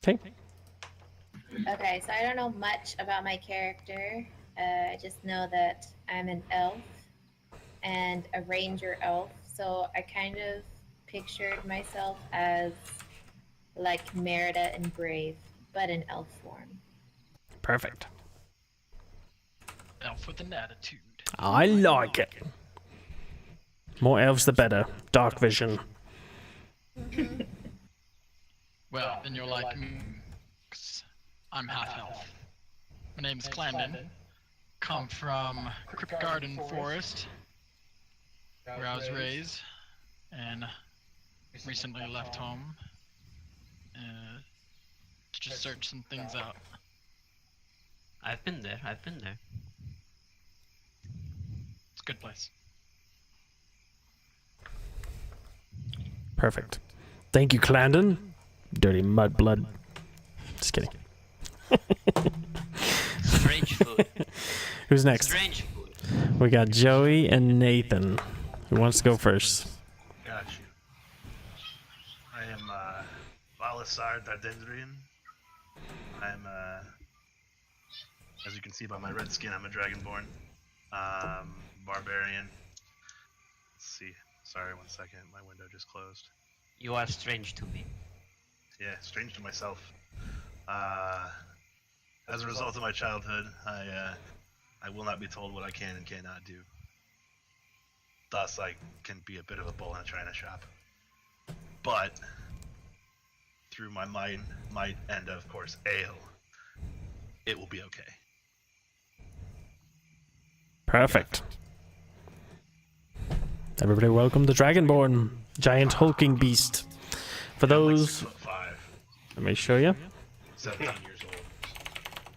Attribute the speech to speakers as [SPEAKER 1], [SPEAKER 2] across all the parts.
[SPEAKER 1] Okay.
[SPEAKER 2] Okay, so I don't know much about my character. I just know that I'm an elf and a ranger elf. So I kind of pictured myself as like Merida and Brave, but in elf form.
[SPEAKER 1] Perfect.
[SPEAKER 3] Elf with an attitude.
[SPEAKER 1] I like it. More elves the better. Dark vision.
[SPEAKER 3] Well, then you're like me, 'cause I'm half elf. My name's Clandon. Come from Crypt Garden Forest, where I was raised, and recently left home to just search some things out.
[SPEAKER 4] I've been there.
[SPEAKER 3] It's a good place.
[SPEAKER 1] Perfect. Thank you, Clandon. Dirty mudblood. Just kidding.
[SPEAKER 4] Strange food.
[SPEAKER 1] Who's next?
[SPEAKER 4] Strange food.
[SPEAKER 1] We got Joey and Nathan. Who wants to go first?
[SPEAKER 5] Got you. I am Valisar Dardendrian. I'm as you can see by my red skin, I'm a dragonborn. Barbarian. Let's see. Sorry, 1 second. My window just closed.
[SPEAKER 4] You are strange to me.
[SPEAKER 5] Yeah, strange to myself. As a result of my childhood, I will not be told what I can and cannot do. Thus, I can be a bit of a bull in a china shop. But through my might and of course ale, it will be okay.
[SPEAKER 1] Perfect. Everybody welcome the Dragonborn. Giant hulking beast. For those...
[SPEAKER 5] Like 6'5",
[SPEAKER 1] Let me show you.
[SPEAKER 5] 17 years old.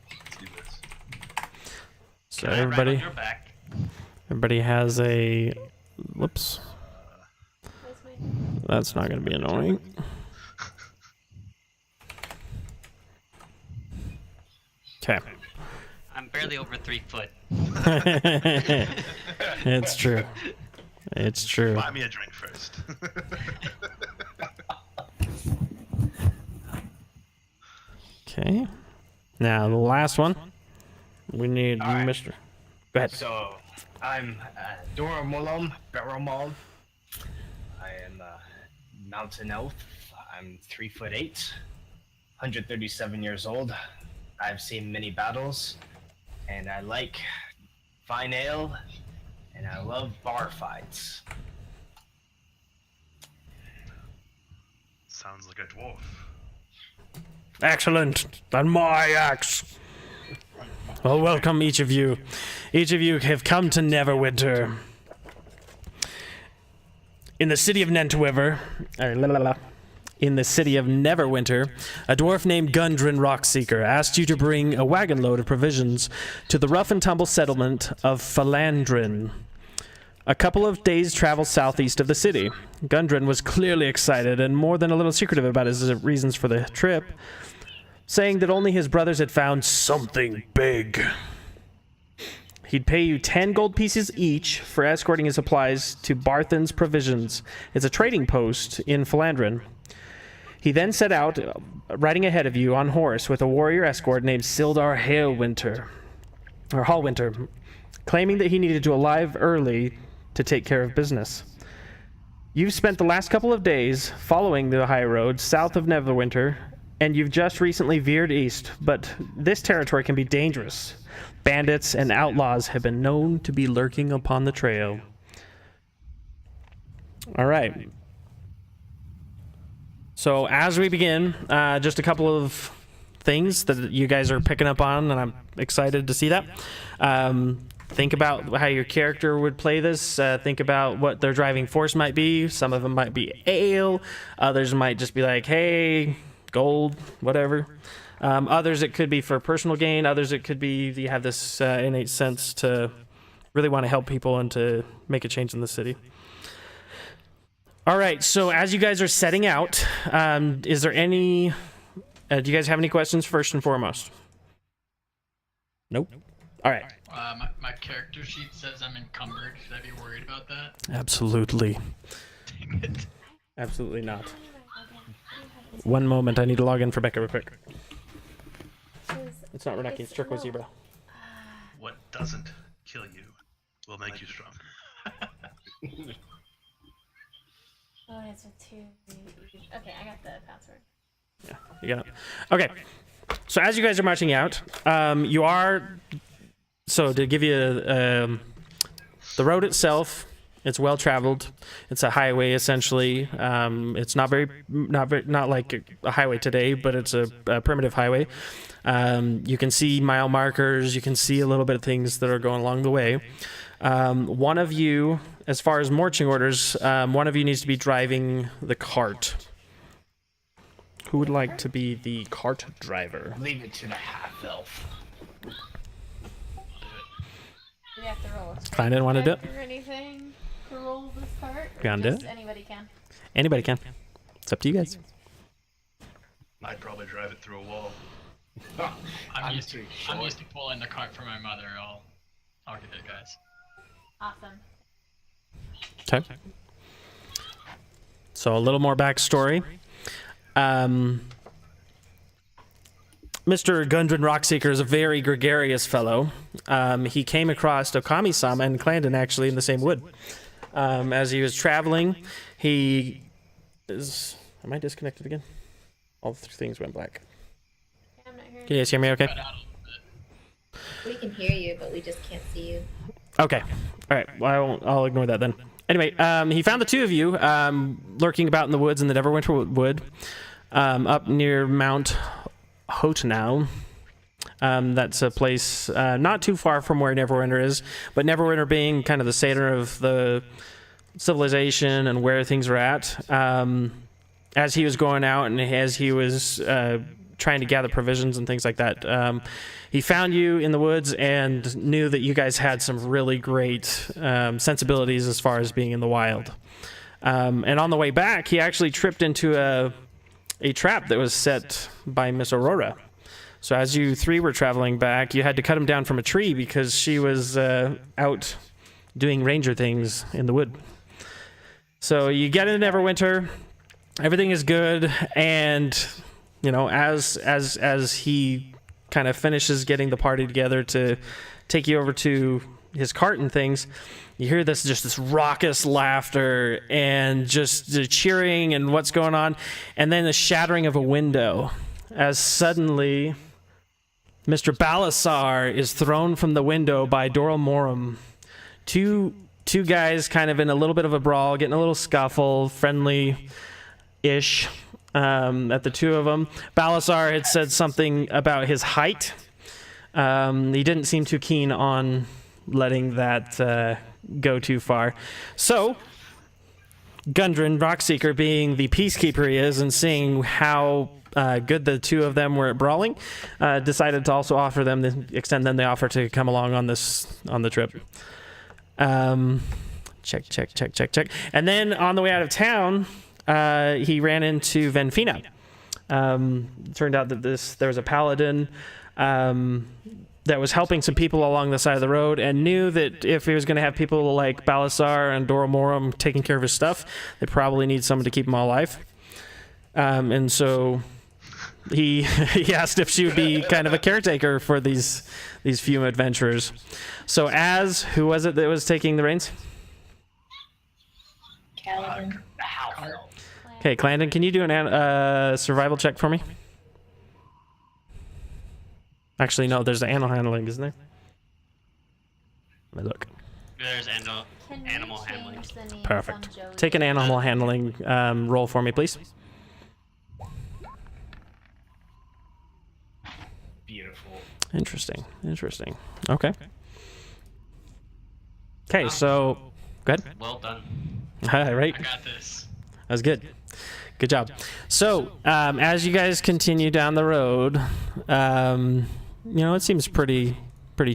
[SPEAKER 5] Let's do this.
[SPEAKER 1] So
[SPEAKER 4] Can I ride on
[SPEAKER 1] everybody...
[SPEAKER 4] your back?
[SPEAKER 1] Everybody has a... Whoops. That's not going to be annoying. Okay.
[SPEAKER 4] I'm barely over 3 foot.
[SPEAKER 1] It's true. It's true.
[SPEAKER 5] Buy me a drink first.
[SPEAKER 1] Okay. Now, the last one. We need
[SPEAKER 6] All right.
[SPEAKER 1] Mr. Go ahead.
[SPEAKER 6] So, I'm Doramolom Baramol. I am a mountain elf. I'm 3'8", 137 years old. I've seen many battles, and I like fine ale, and I love bar fights.
[SPEAKER 5] Sounds like a dwarf.
[SPEAKER 1] Excellent. And my axe. Well, welcome each of you. Each of you have come to Neverwinter. In the city of Neverwinter, in the city of Neverwinter, a dwarf named Gundren Rockseeker asked you to bring a wagon load of provisions to the rough and tumble settlement of Falandrin, a couple of days' travel southeast of the city. Gundren was clearly excited and more than a little secretive about his reasons for the trip, saying that only his brothers had found something big. He'd pay you 10 gold pieces each for escorting his supplies to Barthen's Provisions. It's a trading post in Falandrin. He then set out, riding ahead of you on horse with a warrior escort named Sildar Hallwinter, claiming that he needed to arrive early to take care of business. You've spent the last couple of days following the high road south of Neverwinter, and you've just recently veered east, but this territory can be dangerous. Bandits and outlaws have been known to be lurking upon the trail. All right. So as we begin, just a couple of things that you guys are picking up on, and I'm excited to see that. Think about how your character would play this. Think about what their driving force might be. Some of them might be ale. Others might just be like, hey, gold, whatever. Others it could be for personal gain. Others it could be you have this innate sense to really want to help people and to make a change in the city. All right, so as you guys are setting out, is there any... do you guys have any questions first and foremost? Nope. All right.
[SPEAKER 3] My character sheet says I'm encumbered. Should I be worried about that?
[SPEAKER 1] Absolutely.
[SPEAKER 3] Dang it.
[SPEAKER 1] Absolutely not. 1 moment. I need to log in for Becca real quick.
[SPEAKER 2] 'Cause
[SPEAKER 1] It's not Reneki, it's Turquoise Zebra.
[SPEAKER 5] What doesn't kill you will make you strong.
[SPEAKER 2] Oh, it's a 2. Okay, I got the password.
[SPEAKER 1] Yeah, you got it. Okay. So as you guys are marching out, you are... So to give you the road itself, it's well traveled. It's a highway essentially. It's not like a highway today, but it's a primitive highway. You can see mile markers. You can see a little bit of things that are going along the way. One of you, as far as marching orders, one of you needs to be driving the cart. Who would like to be the cart driver?
[SPEAKER 6] Leave it to the half-elf.
[SPEAKER 2] We have to roll.
[SPEAKER 1] I didn't want to do it.
[SPEAKER 2] Or anything to roll this cart?
[SPEAKER 1] You wanna do
[SPEAKER 2] Just
[SPEAKER 1] it?
[SPEAKER 2] Anybody can.
[SPEAKER 1] Anybody can. It's up to you guys.
[SPEAKER 5] I'd probably drive it through a wall.
[SPEAKER 3] I'm used
[SPEAKER 6] too
[SPEAKER 3] to
[SPEAKER 6] short.
[SPEAKER 3] pulling the cart for my mother. I'll get it, guys.
[SPEAKER 2] Awesome.
[SPEAKER 1] Okay. So a little more backstory. Mr. Gundren Rockseeker is a very gregarious fellow. He came across Okami-sama and Clandon actually in the same wood. As he was traveling, he is... Am I disconnected again? All the things went black.
[SPEAKER 2] I'm not hearing.
[SPEAKER 1] Can you guys hear me okay?
[SPEAKER 3] Cut out a little bit.
[SPEAKER 2] We can hear you, but we just can't see you.
[SPEAKER 1] Okay. All right. Well, I'll ignore that then. Anyway, he found the two of you lurking about in the woods in the Neverwinter Wood up near Mount Hotenau. That's a place not too far from where Neverwinter is, but Neverwinter being kind of the center of the civilization and where things are at. As he was going out and as he was trying to gather provisions and things like that, he found you in the woods and knew that you guys had some really great sensibilities as far as being in the wild. And on the way back, he actually tripped into a trap that was set by Miss Aurora. So as you three were traveling back, you had to cut him down from a tree because she was out doing ranger things in the wood. So you get into Neverwinter, everything is good, and you know, as he kind of finishes getting the party together to take you over to his cart and things, you hear this raucous laughter and just the cheering and what's going on, and then the shattering of a window as suddenly Mr. Balasar is thrown from the window by Doral Morum. Two guys kind of in a little bit of a brawl, getting a little scuffle, friendly-ish at the two of them. Balasar had said something about his height. He didn't seem too keen on letting that go too far. So, Gundren Rockseeker, being the peacekeeper he is and seeing how good the two of them were at brawling, decided to also extend them the offer to come along on the trip. Check. And then on the way out of town, he ran into Venfina. Turned out that there was a paladin that was helping some people along the side of the road, and knew that if he was going to have people like Balasar and Doral Morum taking care of his stuff, they probably need someone to keep him all alive. And so he asked if she would be kind of a caretaker for these few adventurers. So who was it that was taking the reins?
[SPEAKER 2] Caliban.
[SPEAKER 6] The half-elf.
[SPEAKER 1] Okay, Clandon, can you do a survival check for me? Actually, no, there's the animal handling, isn't there? Let me look.
[SPEAKER 4] There's
[SPEAKER 2] Can we
[SPEAKER 4] animal handling.
[SPEAKER 2] change the names
[SPEAKER 1] Perfect.
[SPEAKER 2] on Joe's?
[SPEAKER 1] Take an animal handling roll for me, please.
[SPEAKER 6] Beautiful.
[SPEAKER 1] Interesting. Okay. Okay, so go ahead.
[SPEAKER 4] Well done.
[SPEAKER 1] All right.
[SPEAKER 3] I got this.
[SPEAKER 1] That was good. Good job. So, as you guys continue down the road, it seems pretty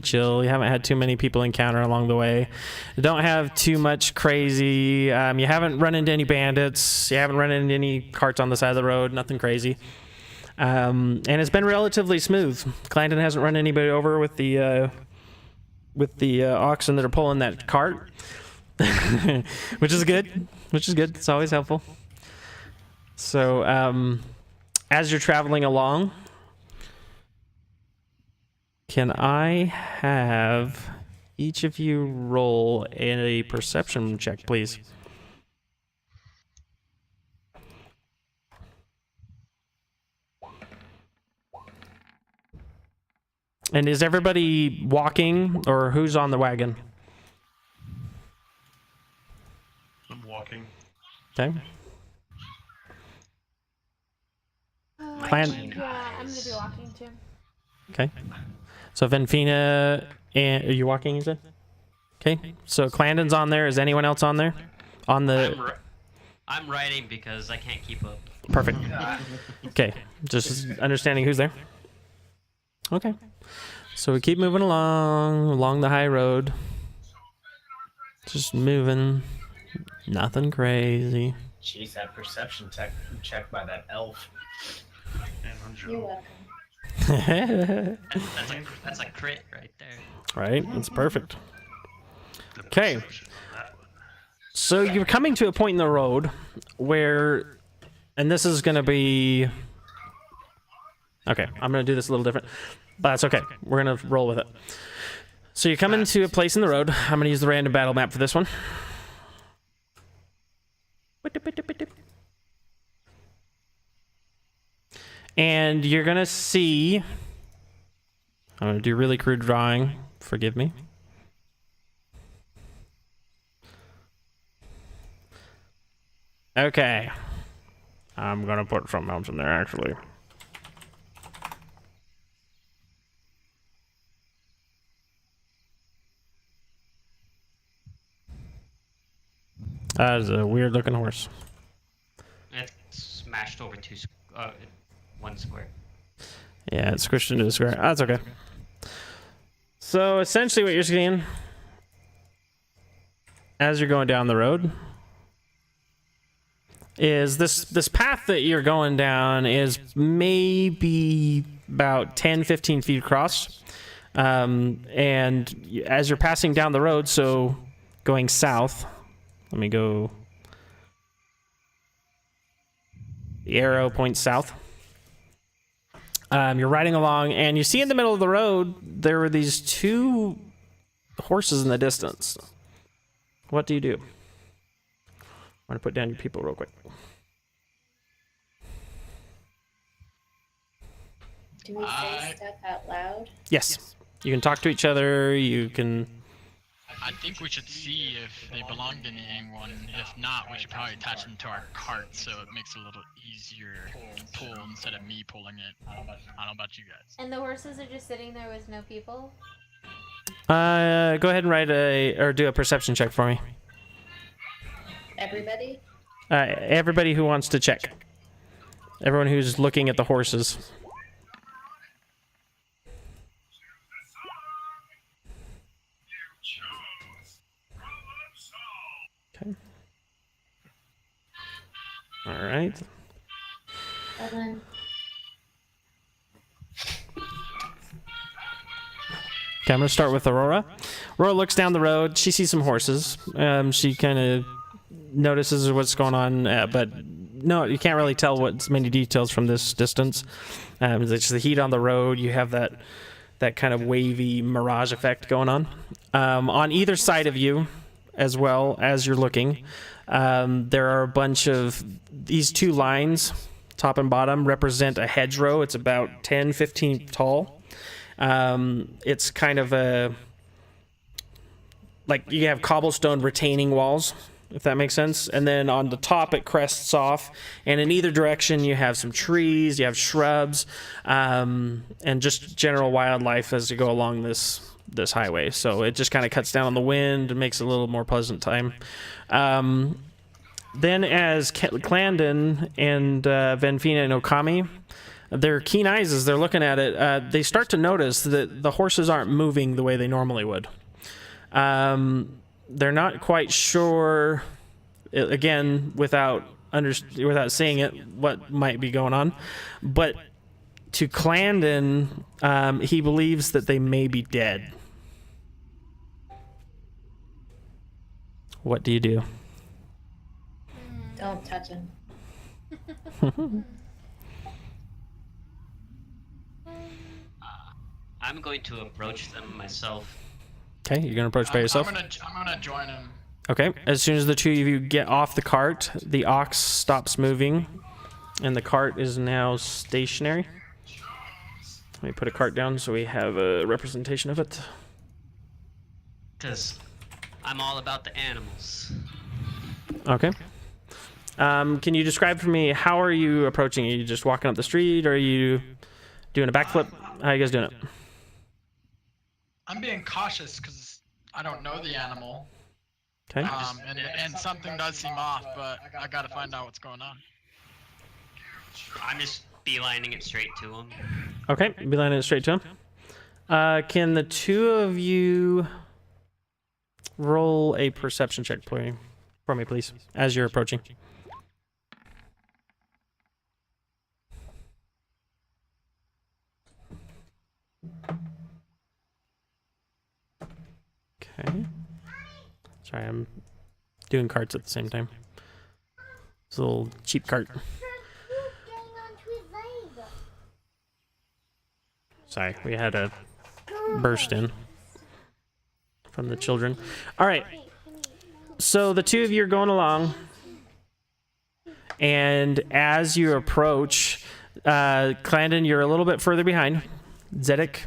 [SPEAKER 1] chill. You haven't had too many people encounter along the way. You don't have too much crazy. You haven't run into any bandits. You haven't run into any carts on the side of the road. Nothing crazy. And it's been relatively smooth. Clandon hasn't run anybody over with the oxen that are pulling that cart, which is good. It's always helpful. So, as you're traveling along, can I have each of you roll a perception check, please? And is everybody walking, or who's on the wagon?
[SPEAKER 5] I'm walking.
[SPEAKER 1] Okay. Clan.
[SPEAKER 7] Yeah, I'm gonna be walking too.
[SPEAKER 1] Okay. So Venfina, and are you walking? You said. Okay. So Clandon's on there. Is anyone else on there? On the.
[SPEAKER 4] I'm riding because I can't keep up.
[SPEAKER 1] Perfect. Okay. Just understanding who's there. Okay. So we keep moving along the high road. Just moving. Nothing crazy.
[SPEAKER 6] Jeez, that perception check by that elf.
[SPEAKER 2] You're welcome.
[SPEAKER 4] That's a crit right there.
[SPEAKER 1] Right? That's perfect. Okay. So you're coming to a point in the road where, and this is going to be, okay, I'm going to do this a little different, but that's okay. We're going to roll with it. So you're coming to a place in the road. I'm going to use the random battle map for this one. And you're going to see, I'm going to do really crude drawing. Forgive me. Okay. I'm going to put something else in there, actually. That is a weird looking horse.
[SPEAKER 4] It smashed over one square.
[SPEAKER 1] Yeah, it's squished into a square. That's okay. So essentially what you're seeing as you're going down the road is this path that you're going down is maybe about 10-15 feet across. And as you're passing down the road, so going south, let me go, the arrow points south. You're riding along, and you see in the middle of the road, there were these two horses in the distance. What do you do? I'm going to put down your people real quick.
[SPEAKER 2] Do we say stuff out loud?
[SPEAKER 1] Yes. You can talk to each other, you can...
[SPEAKER 3] I think we should see if they belong to anyone. If not, we should probably attach them to our cart so it makes it a little easier to pull instead of me pulling it. I don't know about you guys.
[SPEAKER 7] And the horses are just sitting there with no people?
[SPEAKER 1] Go ahead and do a perception check for me.
[SPEAKER 2] Everybody?
[SPEAKER 1] Everybody who wants to check. Everyone who's looking at the horses. Okay. All right.
[SPEAKER 2] Hold on.
[SPEAKER 1] Okay, I'm going to start with Aurora. Aurora looks down the road. She sees some horses. She kind of notices what's going on, but no, you can't really tell what's many details from this distance. It's just the heat on the road. You have that kind of wavy mirage effect going on. On either side of you, as well as you're looking, there are a bunch of these two lines, top and bottom, represent a hedgerow. It's about 10-15 feet tall. It's kind of like you have cobblestone retaining walls, if that makes sense. And then on the top, it crests off. And in either direction, you have some trees, you have shrubs, and just general wildlife as you go along this highway. So it just kind of cuts down on the wind and makes it a little more pleasant time. Then as Clandon and Venfina and Okami, their keen eyes as they're looking at it, they start to notice that the horses aren't moving the way they normally would. They're not quite sure, again, without seeing it, what might be going on. But to Clandon, he believes that they may be dead. What do you do?
[SPEAKER 2] Don't touch him.
[SPEAKER 4] I'm going to approach them myself.
[SPEAKER 1] Okay, you're gonna approach by yourself.
[SPEAKER 3] I'm gonna join him.
[SPEAKER 1] Okay. As soon as the two of you get off the cart, the ox stops moving, and the cart is now stationary. Let me put a cart down so we have a representation of it.
[SPEAKER 4] Because I'm all about the animals.
[SPEAKER 1] Okay. Can you describe for me, how are you approaching? Are you just walking up the street, or are you doing a backflip? How are you guys doing it?
[SPEAKER 3] I'm being cautious because I don't know the animal.
[SPEAKER 1] Okay.
[SPEAKER 3] And something does seem off, but I gotta find out what's going on.
[SPEAKER 4] I'm just beelining it straight to them.
[SPEAKER 1] Okay, be lining it straight to him. Can the two of you roll a perception check for me, please, as you're approaching? Okay. Sorry, I'm doing carts at the same time. It's a little cheap cart. Sorry, we had a burst in from the children. All right. So the two of you are going along, and as you approach, Clandon, you're a little bit further behind. Zedek,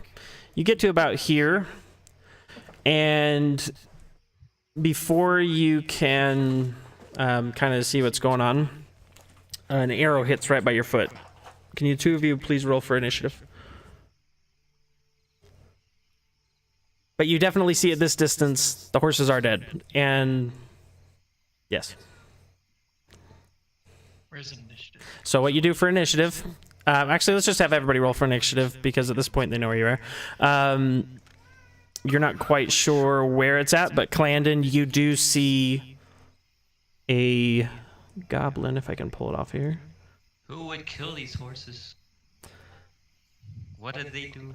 [SPEAKER 1] you get to about here, and before you can kind of see what's going on, an arrow hits right by your foot. Can you two of you please roll for initiative? But you definitely see at this distance the horses are dead, and yes.
[SPEAKER 3] Where's initiative?
[SPEAKER 1] So what you do for initiative? Actually, let's just have everybody roll for initiative because at this point they know where you are. You're not quite sure where it's at, but Clandon, you do see a goblin, if I can pull it off here.
[SPEAKER 4] Who would kill these horses? What did they do?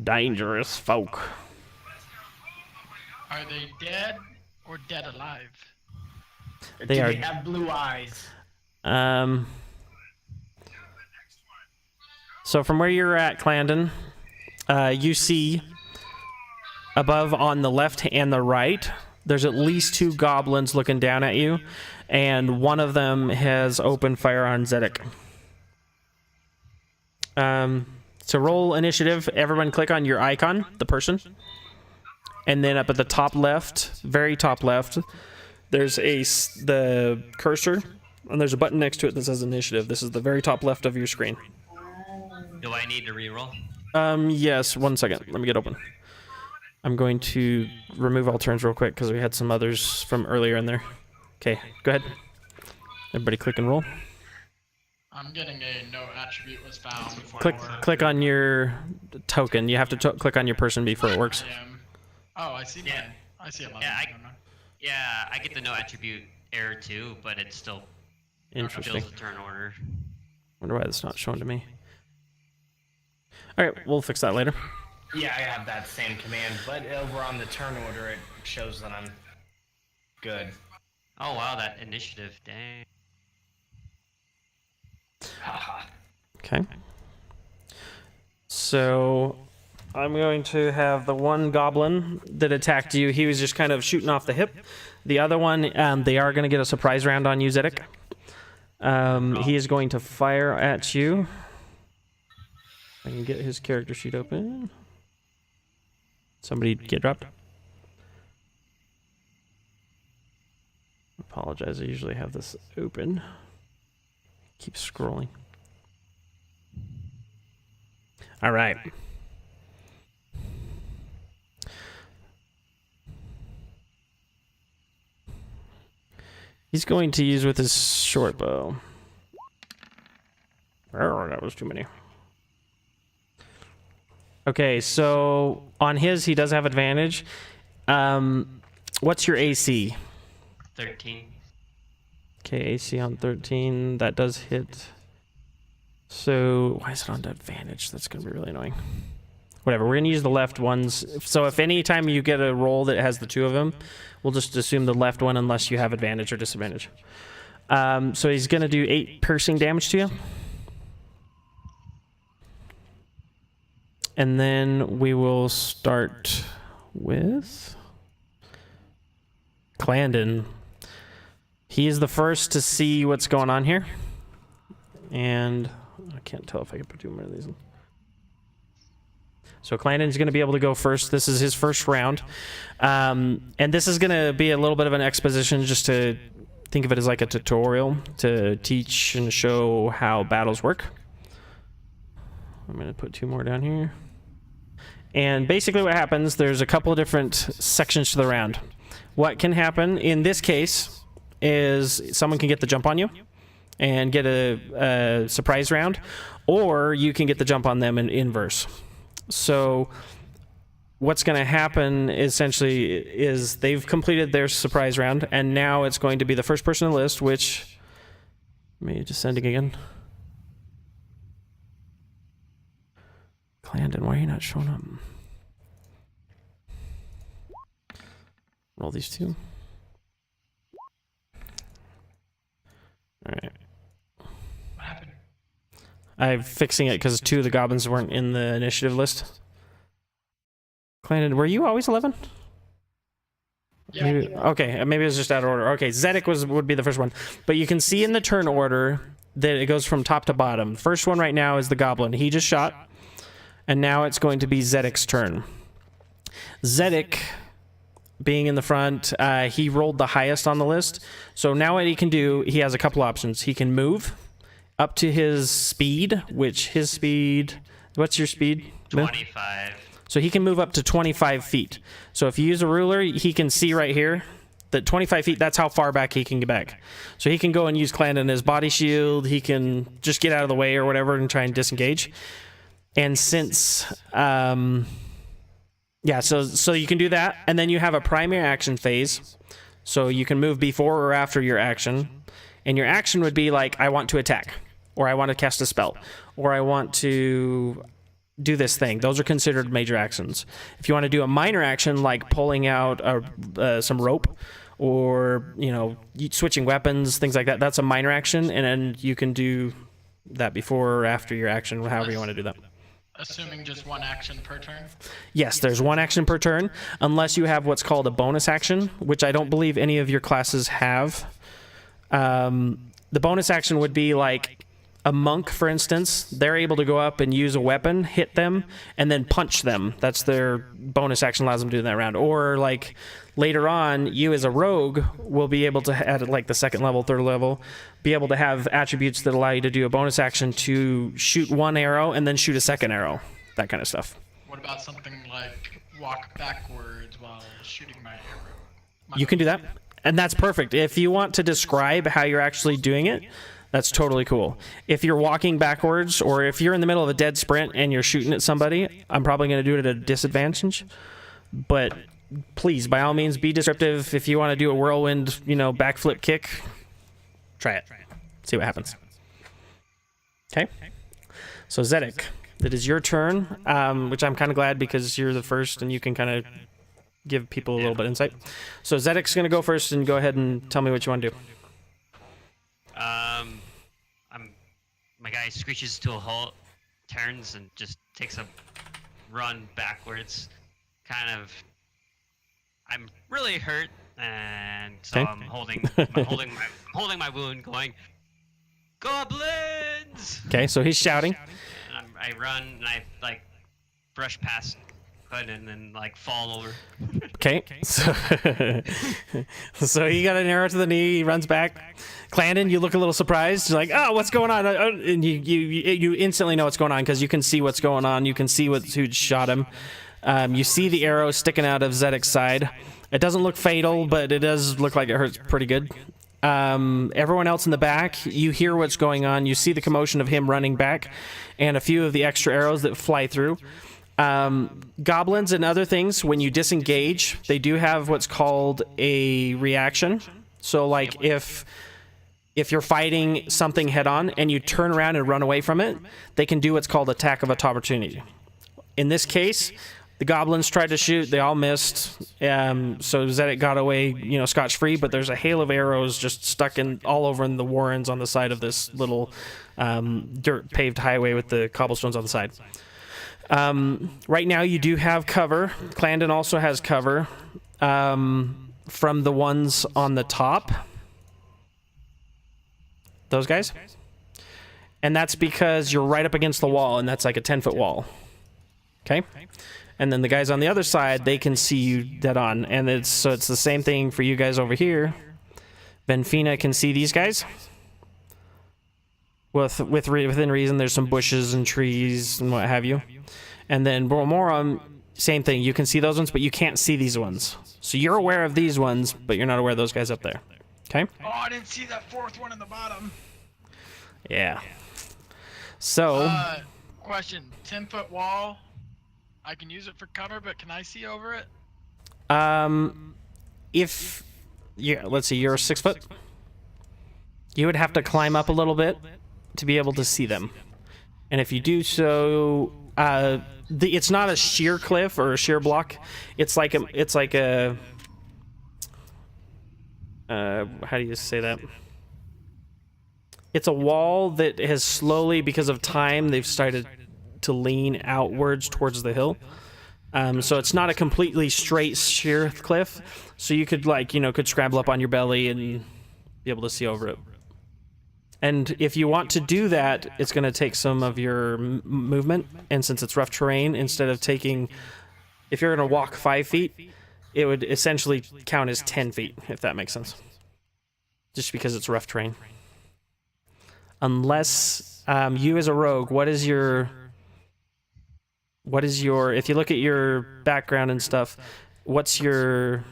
[SPEAKER 1] Dangerous folk.
[SPEAKER 3] Are they dead or dead alive?
[SPEAKER 1] They are.
[SPEAKER 6] They have blue eyes.
[SPEAKER 1] So from where you're at, Clandon, you see above on the left and the right, there's at least two goblins looking down at you, and one of them has opened fire on Zedek. So roll initiative. Everyone click on your icon, the person. And then up at the top left, very top left, there's the cursor, and there's a button next to it that says initiative. This is the very top left of your screen.
[SPEAKER 4] Do I need to reroll?
[SPEAKER 1] Yes, 1 second. Let me get open. I'm going to remove all turns real quick because we had some others from earlier in there. Okay, go ahead. Everybody click and roll.
[SPEAKER 3] I'm getting a no attribute was found.
[SPEAKER 1] Click on your token. You have to click on your person before it works.
[SPEAKER 3] Oh, I see.
[SPEAKER 4] Yeah.
[SPEAKER 3] I see 11.
[SPEAKER 4] Yeah, I get the no attribute error too, but it's still
[SPEAKER 1] Interesting.
[SPEAKER 4] fills the turn order.
[SPEAKER 1] Wonder why that's not shown to me. All right, we'll fix that later.
[SPEAKER 6] Yeah, I have that same command, but over on the turn order, it shows that I'm good.
[SPEAKER 4] Oh wow, that initiative, dang.
[SPEAKER 6] Haha.
[SPEAKER 1] Okay. So I'm going to have the one goblin that attacked you. He was just kind of shooting off the hip. The other one, they are going to get a surprise round on you, Zedek. He is going to fire at you. I can get his character sheet open. Somebody get dropped. Apologize, I usually have this open. Keep scrolling. All right. He's going to use with his short bow. Oh, that was too many. Okay, so on his, he does have advantage. What's your AC?
[SPEAKER 4] 13.
[SPEAKER 1] Okay, AC on 13. That does hit. So, why is it on advantage? That's going to be really annoying. Whatever, we're going to use the left ones. So if any time you get a roll that has the two of them, we'll just assume the left one unless you have advantage or disadvantage. So he's going to do 8 piercing damage to you. And then we will start with Clandon. He is the first to see what's going on here. And I can't tell if I can put too many of these in. So Clandon's going to be able to go first. This is his first round. And this is going to be a little bit of an exposition, just to think of it as like a tutorial to teach and show how battles work. I'm going to put 2 more down here. And basically what happens, there's a couple of different sections to the round. What can happen in this case is someone can get the jump on you and get a surprise round, or you can get the jump on them in inverse. So what's going to happen essentially is they've completed their surprise round, and now it's going to be the first person on the list, which may descending again. Clandon, why are you not showing up? Roll these 2. All right.
[SPEAKER 3] What happened?
[SPEAKER 1] I'm fixing it because 2 of the goblins weren't in the initiative list. Clandon, were you always 11?
[SPEAKER 3] Yeah.
[SPEAKER 1] Maybe, okay, maybe it was just out of order. Okay, Zedek would be the first one. But you can see in the turn order that it goes from top to bottom. First one right now is the goblin. He just shot. And now it's going to be Zedek's turn. Zedek, being in the front, he rolled the highest on the list. So now what he can do, he has a couple options. He can move up to his speed, which his speed... What's your speed?
[SPEAKER 4] 25.
[SPEAKER 1] So he can move up to 25 feet. So if you use a ruler, he can see right here that 25 feet, that's how far back he can get back. So he can go and use Clandon as body shield. He can just get out of the way or whatever and try and disengage. And since, so you can do that, and then you have a primary action phase, so you can move before or after your action, and your action would be like, I want to attack, or I want to cast a spell, or I want to do this thing. Those are considered major actions. If you want to do a minor action, like pulling out some rope, or, switching weapons, things like that, that's a minor action, and then you can do that before or after your action, however you want to do that.
[SPEAKER 3] Assuming just 1 action per turn?
[SPEAKER 1] Yes, there's 1 action per turn, unless you have what's called a bonus action, which I don't believe any of your classes have. The bonus action would be like a monk, for instance. They're able to go up and use a weapon, hit them, and then punch them. That's their bonus action, allows them to do in that round. Or like later on, you as a rogue will be able to, at like the 2nd level, 3rd level, be able to have attributes that allow you to do a bonus action to shoot 1 arrow and then shoot a 2nd arrow. That kind of stuff.
[SPEAKER 3] What about something like walk backwards while shooting my arrow?
[SPEAKER 1] You can do that, and that's perfect. If you want to describe how you're actually doing it, that's totally cool. If you're walking backwards, or if you're in the middle of a dead sprint and you're shooting at somebody, I'm probably going to do it at a disadvantage. But please, by all means, be descriptive. If you want to do a whirlwind, backflip kick, try it. See what happens. Okay? So Zedek, it is your turn, which I'm kind of glad because you're the first and you can kind of give people a little bit of insight. So Zedek's going to go first, and go ahead and tell me what you want to do.
[SPEAKER 4] My guy screeches to a halt, turns, and just takes a run backwards. I'm really hurt, and so
[SPEAKER 1] Okay.
[SPEAKER 4] I'm holding my wound, going, goblins!
[SPEAKER 1] Okay, so he's shouting.
[SPEAKER 4] And I run and I brush past Hood and then fall over.
[SPEAKER 1] Okay, so so he got an arrow to the knee. He runs back. Clandon, you look a little surprised. You're like, "Oh, what's going on?" And you instantly know what's going on because you can see what's going on. You can see who shot him. You see the arrow sticking out of Zedek's side. It doesn't look fatal, but it does look like it hurts pretty good. Everyone else in the back, you hear what's going on. You see the commotion of him running back, and a few of the extra arrows that fly through. Goblins and other things, when you disengage, they do have what's called a reaction. So like if you're fighting something head on and you turn around and run away from it, they can do what's called attack of opportunity. In this case, the goblins tried to shoot, they all missed. So Zedek got away, scotch-free, but there's a hail of arrows just stuck all over in the warrens on the side of this little dirt paved highway with the cobblestones on the side. Right now you do have cover. Clandon also has cover from the ones on the top. Those guys. And that's because you're right up against the wall, and that's like a 10-foot wall. Okay? And then the guys on the other side, they can see you dead on. And it's the same thing for you guys over here. Benfina can see these guys. Within reason, there's some bushes and trees and what have you. And then Bormorum, same thing. You can see those ones, but you can't see these ones. So you're aware of these ones, but you're not aware of those guys up there. Okay?
[SPEAKER 3] Oh, I didn't see that fourth one in the bottom.
[SPEAKER 1] Yeah. So...
[SPEAKER 3] question. 10-foot wall. I can use it for cover, but can I see over it?
[SPEAKER 1] If... Yeah, let's see, you're 6 foot? You would have to climb up a little bit to be able to see them. And if you do so... it's not a sheer cliff or a sheer block. It's like a how do you say that? It's a wall that has slowly, because of time, they've started to lean outwards towards the hill. So it's not a completely straight sheer cliff. So you could could scramble up on your belly and be able to see over it. And if you want to do that, it's going to take some of your movement. And since it's rough terrain, instead of taking... If you're going to walk 5 feet, it would essentially count as 10 feet, if that makes sense. Just because it's rough terrain. Unless you as a rogue, what is your... If you look at your background and stuff, what's your...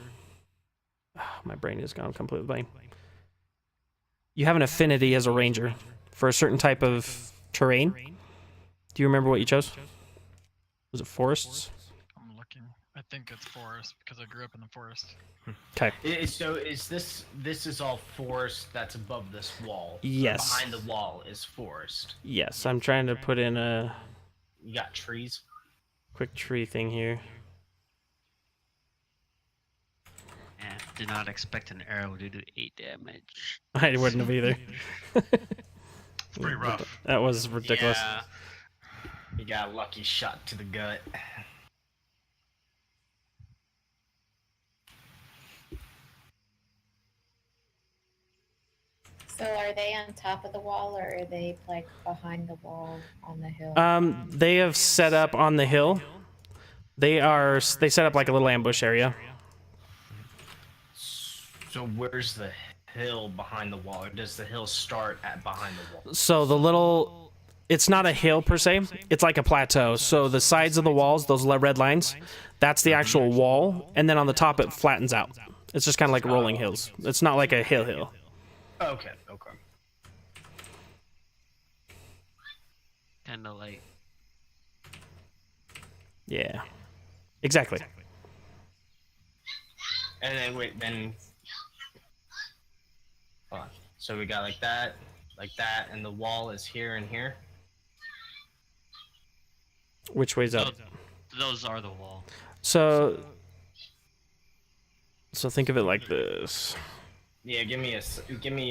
[SPEAKER 1] Oh, my brain is gone completely blank. You have an affinity as a ranger for a certain type of terrain. Do you remember what you chose? Was it forests?
[SPEAKER 3] I'm looking. I think it's forest because I grew up in the forest.
[SPEAKER 1] Okay.
[SPEAKER 6] So is this is all forest that's above this wall?
[SPEAKER 1] Yes.
[SPEAKER 6] So behind the wall is forest.
[SPEAKER 1] Yes, I'm trying to put in a
[SPEAKER 6] You got trees?
[SPEAKER 1] quick tree thing here.
[SPEAKER 4] Yeah, did not expect an arrow to do 8 damage.
[SPEAKER 1] I wouldn't have either.
[SPEAKER 5] It's pretty rough.
[SPEAKER 1] That was ridiculous.
[SPEAKER 6] Yeah. You got a lucky shot to the gut.
[SPEAKER 2] So are they on top of the wall, or are they like behind the wall on the hill?
[SPEAKER 1] They have set up on the hill. They set up like a little ambush area.
[SPEAKER 6] So where's the hill behind the wall, or does the hill start at behind the wall?
[SPEAKER 1] So it's not a hill per se, it's like a plateau. So the sides of the walls, those red lines, that's the actual wall, and then on the top it flattens out. It's just kind of like rolling hills. It's not like a hill.
[SPEAKER 6] Okay.
[SPEAKER 4] Kind of like...
[SPEAKER 1] Yeah. Exactly.
[SPEAKER 6] And then then... Hold on. So we got like that, and the wall is here and here.
[SPEAKER 1] Which way's up?
[SPEAKER 4] Those are the wall.
[SPEAKER 1] So think of it like this.
[SPEAKER 6] Yeah, give me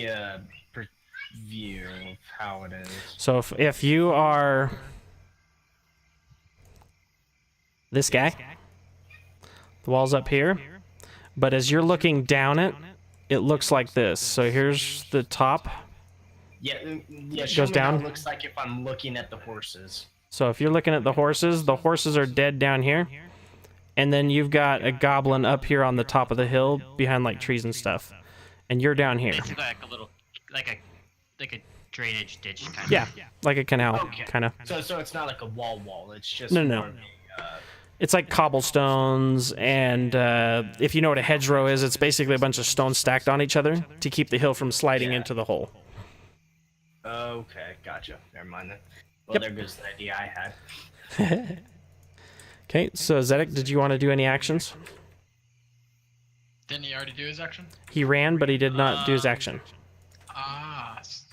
[SPEAKER 6] a view of how it is.
[SPEAKER 1] So if you are this guy, the wall's up here, but as you're looking down it looks like this. So here's the top.
[SPEAKER 6] Yeah,
[SPEAKER 1] Goes
[SPEAKER 6] me
[SPEAKER 1] down.
[SPEAKER 6] how it looks like if I'm looking at the horses.
[SPEAKER 1] So if you're looking at the horses are dead down here. And then you've got a goblin up here on the top of the hill behind like trees and stuff. And you're down here.
[SPEAKER 4] Basically like a little, like a drainage ditch kind of.
[SPEAKER 1] Yeah, like a canal,
[SPEAKER 6] Okay.
[SPEAKER 1] kind of.
[SPEAKER 6] So it's not like a wall. It's just
[SPEAKER 1] No.
[SPEAKER 6] more of
[SPEAKER 1] It's like cobblestones, and if you know what a hedgerow is, it's basically a bunch of stones stacked on each other to keep the hill from sliding into the hole.
[SPEAKER 6] Okay, gotcha. Never mind then. Well,
[SPEAKER 1] Yep.
[SPEAKER 6] there goes the idea I had.
[SPEAKER 1] Okay, so Zedek, did you want to do any actions?
[SPEAKER 3] Didn't he already do his action?
[SPEAKER 1] He ran, but he did not do his action.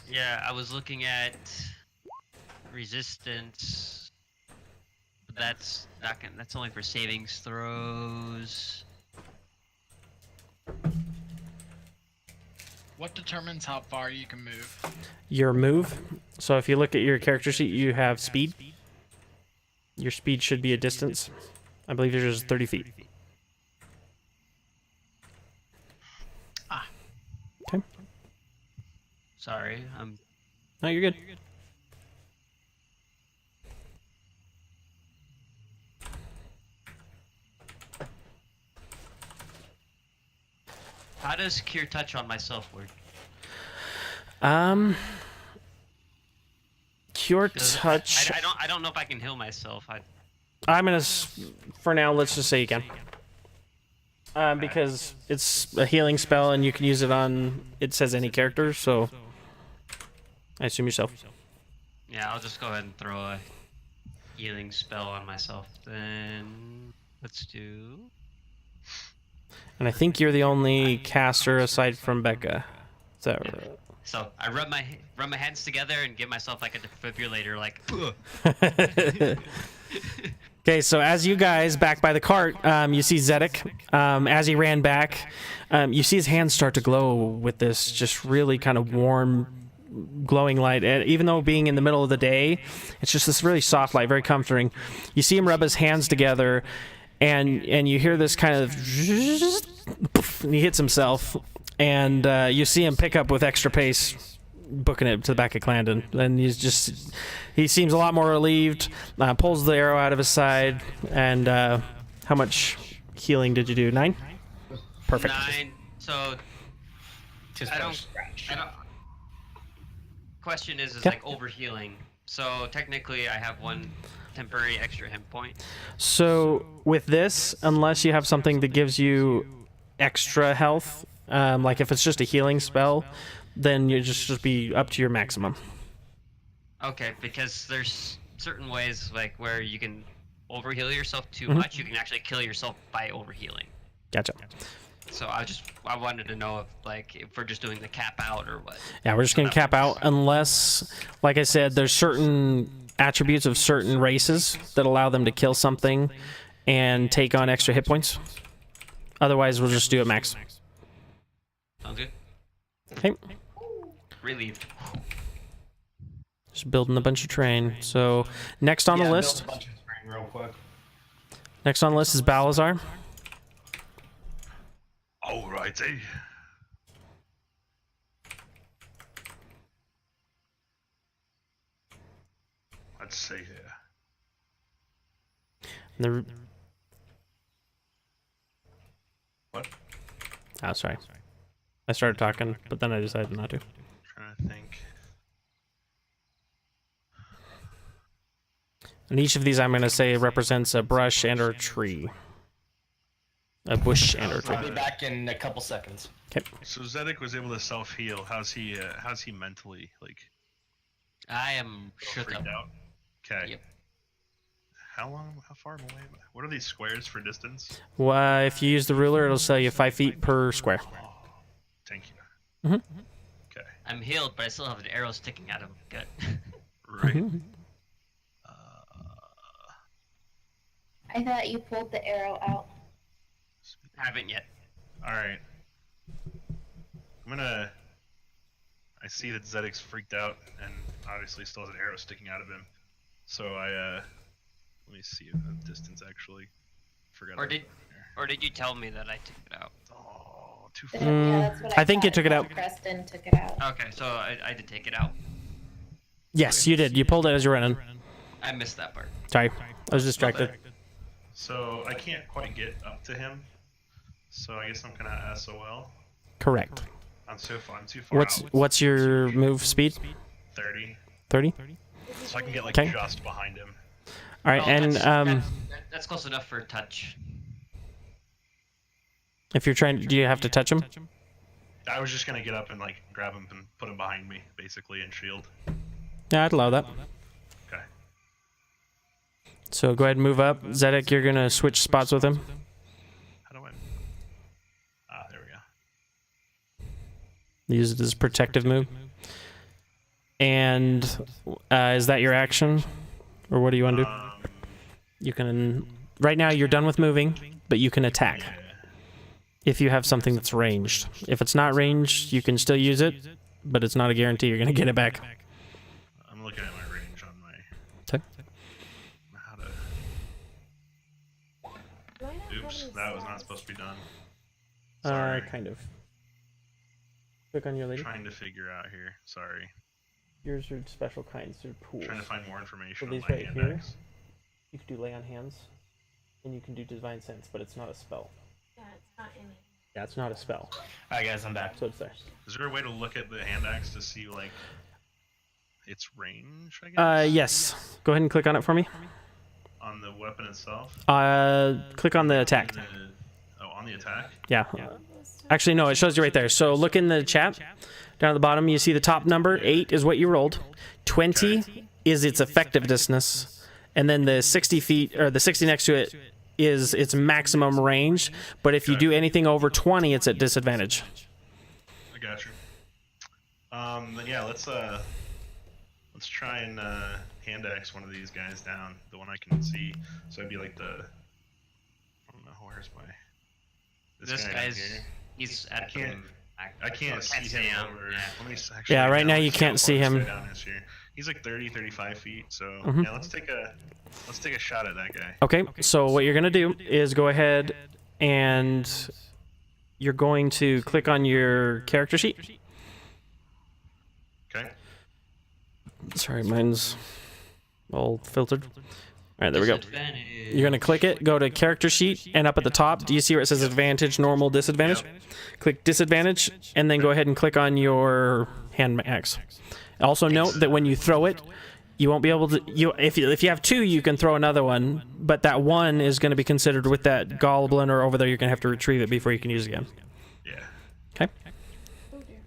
[SPEAKER 4] Yeah, I was looking at resistance. That's only for savings throws.
[SPEAKER 3] What determines how far you can move?
[SPEAKER 1] Your move. So if you look at your character sheet, you have speed. Your speed should be a distance. I believe yours is 30 feet. Okay.
[SPEAKER 4] Sorry,
[SPEAKER 1] No, you're good.
[SPEAKER 4] How does Cure Touch on myself work?
[SPEAKER 1] Cure
[SPEAKER 4] 'Cause
[SPEAKER 1] touch.
[SPEAKER 4] I don't know if I can heal myself.
[SPEAKER 1] I'm gonna, for now, let's just say you can. Because it's a healing spell and you can use it on, it says any character, so I assume yourself.
[SPEAKER 4] Yeah, I'll just go ahead and throw a healing spell on myself. Then let's do.
[SPEAKER 1] And I think you're the only caster aside from Becca. Is that right?
[SPEAKER 4] So I rub my hands together and give myself like a defibrillator, like.
[SPEAKER 1] Okay, so as you guys back by the cart, you see Zedek. As he ran back, you see his hands start to glow with this just really kind of warm, glowing light. And even though being in the middle of the day, it's just this really soft light, very comforting. You see him rub his hands together, and you hear this kind of, and he hits himself, and you see him pick up with extra pace, booking it to the back of Clandon, and he seems a lot more relieved. Pulls the arrow out of his side, and how much healing did you do? 9? Perfect.
[SPEAKER 4] 9. So
[SPEAKER 6] Just
[SPEAKER 4] I
[SPEAKER 6] for a
[SPEAKER 4] don't.
[SPEAKER 6] scratch.
[SPEAKER 4] I don't. Question is
[SPEAKER 1] Yeah.
[SPEAKER 4] like overhealing. So technically, I have 1 temporary extra hit point.
[SPEAKER 1] So with this, unless you have something that gives you extra health, like if it's just a healing spell, then you just be up to your maximum.
[SPEAKER 4] Okay, because there's certain ways like where you can overheal yourself too much. You can actually kill yourself by overhealing.
[SPEAKER 1] Gotcha.
[SPEAKER 4] So I wanted to know if we're just doing the cap out or what.
[SPEAKER 1] Yeah, we're just gonna cap out unless, like I said, there's certain attributes of certain races that allow them to kill something and take on extra hit points. Otherwise, we'll just do it max.
[SPEAKER 4] Sounds good.
[SPEAKER 1] Okay.
[SPEAKER 4] Relieved.
[SPEAKER 1] Just building a bunch of terrain. So next on the
[SPEAKER 6] build
[SPEAKER 1] list,
[SPEAKER 6] a bunch of terrain real quick.
[SPEAKER 1] next on the list is Balazar.
[SPEAKER 5] Alrighty. Let's see here.
[SPEAKER 1] The...
[SPEAKER 5] What?
[SPEAKER 1] Oh, sorry. I started talking, but then I decided not to.
[SPEAKER 5] Trying to think.
[SPEAKER 1] And each of these I'm going to say represents a brush and or a tree. A bush and or a
[SPEAKER 6] I'll be
[SPEAKER 1] tree.
[SPEAKER 6] back in a couple seconds.
[SPEAKER 1] Okay.
[SPEAKER 5] So Zedek was able to self-heal. How's he mentally, like,
[SPEAKER 4] I am shook up.
[SPEAKER 5] freaked out? Okay.
[SPEAKER 4] Yep.
[SPEAKER 5] How far away am I? What are these squares for distance?
[SPEAKER 1] Well, if you use the ruler, it'll tell you 5 feet per square.
[SPEAKER 5] Oh, thank you.
[SPEAKER 1] Mhm.
[SPEAKER 5] Okay.
[SPEAKER 4] I'm healed, but I still have an arrow sticking out of my gut.
[SPEAKER 5] Right.
[SPEAKER 2] I thought you pulled the arrow out.
[SPEAKER 4] Haven't yet.
[SPEAKER 5] Alright. I see that Zedek's freaked out and obviously still has an arrow sticking out of him. So let me see the distance actually. Forgot.
[SPEAKER 4] Or did you tell me that I took it out?
[SPEAKER 5] Oh, too
[SPEAKER 2] Yeah,
[SPEAKER 5] far.
[SPEAKER 2] that's what I
[SPEAKER 1] I think you
[SPEAKER 2] thought.
[SPEAKER 1] took it out.
[SPEAKER 2] Preston took it out.
[SPEAKER 4] Okay, so I did take it out.
[SPEAKER 1] Yes, you did. You pulled it as you're running.
[SPEAKER 4] I missed that part.
[SPEAKER 1] Sorry. I was distracted.
[SPEAKER 5] So I can't quite get up to him. So I guess I'm gonna SOL.
[SPEAKER 1] Correct.
[SPEAKER 5] I'm too far out.
[SPEAKER 1] What's your move speed?
[SPEAKER 5] 30.
[SPEAKER 1] 30?
[SPEAKER 5] So I can get like
[SPEAKER 1] 'Kay.
[SPEAKER 5] just behind him.
[SPEAKER 1] All right,
[SPEAKER 4] Oh,
[SPEAKER 1] and
[SPEAKER 4] that's close enough for a touch.
[SPEAKER 1] if you're trying, do you have to touch him?
[SPEAKER 5] I was just gonna get up and like grab him and put him behind me, basically, and shield.
[SPEAKER 1] Yeah, I'd allow that.
[SPEAKER 5] Okay.
[SPEAKER 1] So go ahead and move up. Zedek, you're going to switch spots with him.
[SPEAKER 5] How do I? Ah, there we go.
[SPEAKER 1] Use it as a protective move. And is that your action? Or what do you want to do? You can... Right now, you're done with moving, but you can attack.
[SPEAKER 5] Yeah.
[SPEAKER 1] If you have something that's ranged. If it's not ranged, you can still use it, but it's not a guarantee you're going to get it back.
[SPEAKER 5] I'm looking at my range on my.
[SPEAKER 1] Okay.
[SPEAKER 5] How to? Oops, that was not supposed to be done. Sorry.
[SPEAKER 1] Kind of. Click on your lady.
[SPEAKER 5] Trying to figure out here. Sorry.
[SPEAKER 1] Yours are special kinds. They're pools.
[SPEAKER 5] Trying to find more information
[SPEAKER 1] So
[SPEAKER 5] on
[SPEAKER 1] these
[SPEAKER 5] my
[SPEAKER 1] right
[SPEAKER 5] hand
[SPEAKER 1] here,
[SPEAKER 5] axe.
[SPEAKER 1] you can do lay on hands, and you can do divine sense, but it's not a spell.
[SPEAKER 7] Yeah, it's not in it.
[SPEAKER 1] Yeah, it's not a spell,
[SPEAKER 6] Alright, guys, I'm back.
[SPEAKER 5] Uh,
[SPEAKER 1] so it's there.
[SPEAKER 5] Is there a way to look at the hand axe to see like its range? I guess.
[SPEAKER 1] Yes. Go ahead and click on it for me.
[SPEAKER 5] On the weapon itself.
[SPEAKER 1] Click on the attack.
[SPEAKER 5] On the attack.
[SPEAKER 1] Yeah. Actually, no, it shows you right there. So look in the chat. Down at the bottom, you see the top number. 8 is what you rolled. 20 is its effectiveness. And then the 60 feet, or the 60 next to it, is its maximum range. But if you do anything over 20, it's at disadvantage.
[SPEAKER 5] I got you. Then yeah, let's try and hand axe one of these guys down. The one I can see. So it'd be like the. I don't know. Where's my?
[SPEAKER 4] This
[SPEAKER 5] guy
[SPEAKER 4] guy's
[SPEAKER 5] here.
[SPEAKER 4] he's at
[SPEAKER 5] I can't see him
[SPEAKER 4] him.
[SPEAKER 5] over.
[SPEAKER 4] Yeah.
[SPEAKER 5] Let me actually.
[SPEAKER 1] Yeah, right now
[SPEAKER 5] let's
[SPEAKER 1] you
[SPEAKER 5] see
[SPEAKER 1] can't
[SPEAKER 5] how
[SPEAKER 1] see
[SPEAKER 5] far
[SPEAKER 1] him.
[SPEAKER 5] straight down is here. He's like 30, 35 feet. So
[SPEAKER 1] Mhm.
[SPEAKER 5] yeah, let's take a shot at that guy.
[SPEAKER 1] Okay, so what you're going to do is go ahead and you're going to click on your character sheet.
[SPEAKER 5] Okay.
[SPEAKER 1] Sorry, mine's all filtered. All right, there we go.
[SPEAKER 4] Disadvantage.
[SPEAKER 1] You're going to click it, go to character sheet, and up at the top, do you see where it says advantage, normal, disadvantage? Click disadvantage, and then go ahead and click on your hand axe. Also note that when you throw it, you won't be able to. If you have 2, you can throw another one, but that one is going to be considered with that goblin or over there. You're going to have to retrieve it before you can use it again.
[SPEAKER 5] Yeah.
[SPEAKER 1] Okay.
[SPEAKER 7] Oh dear.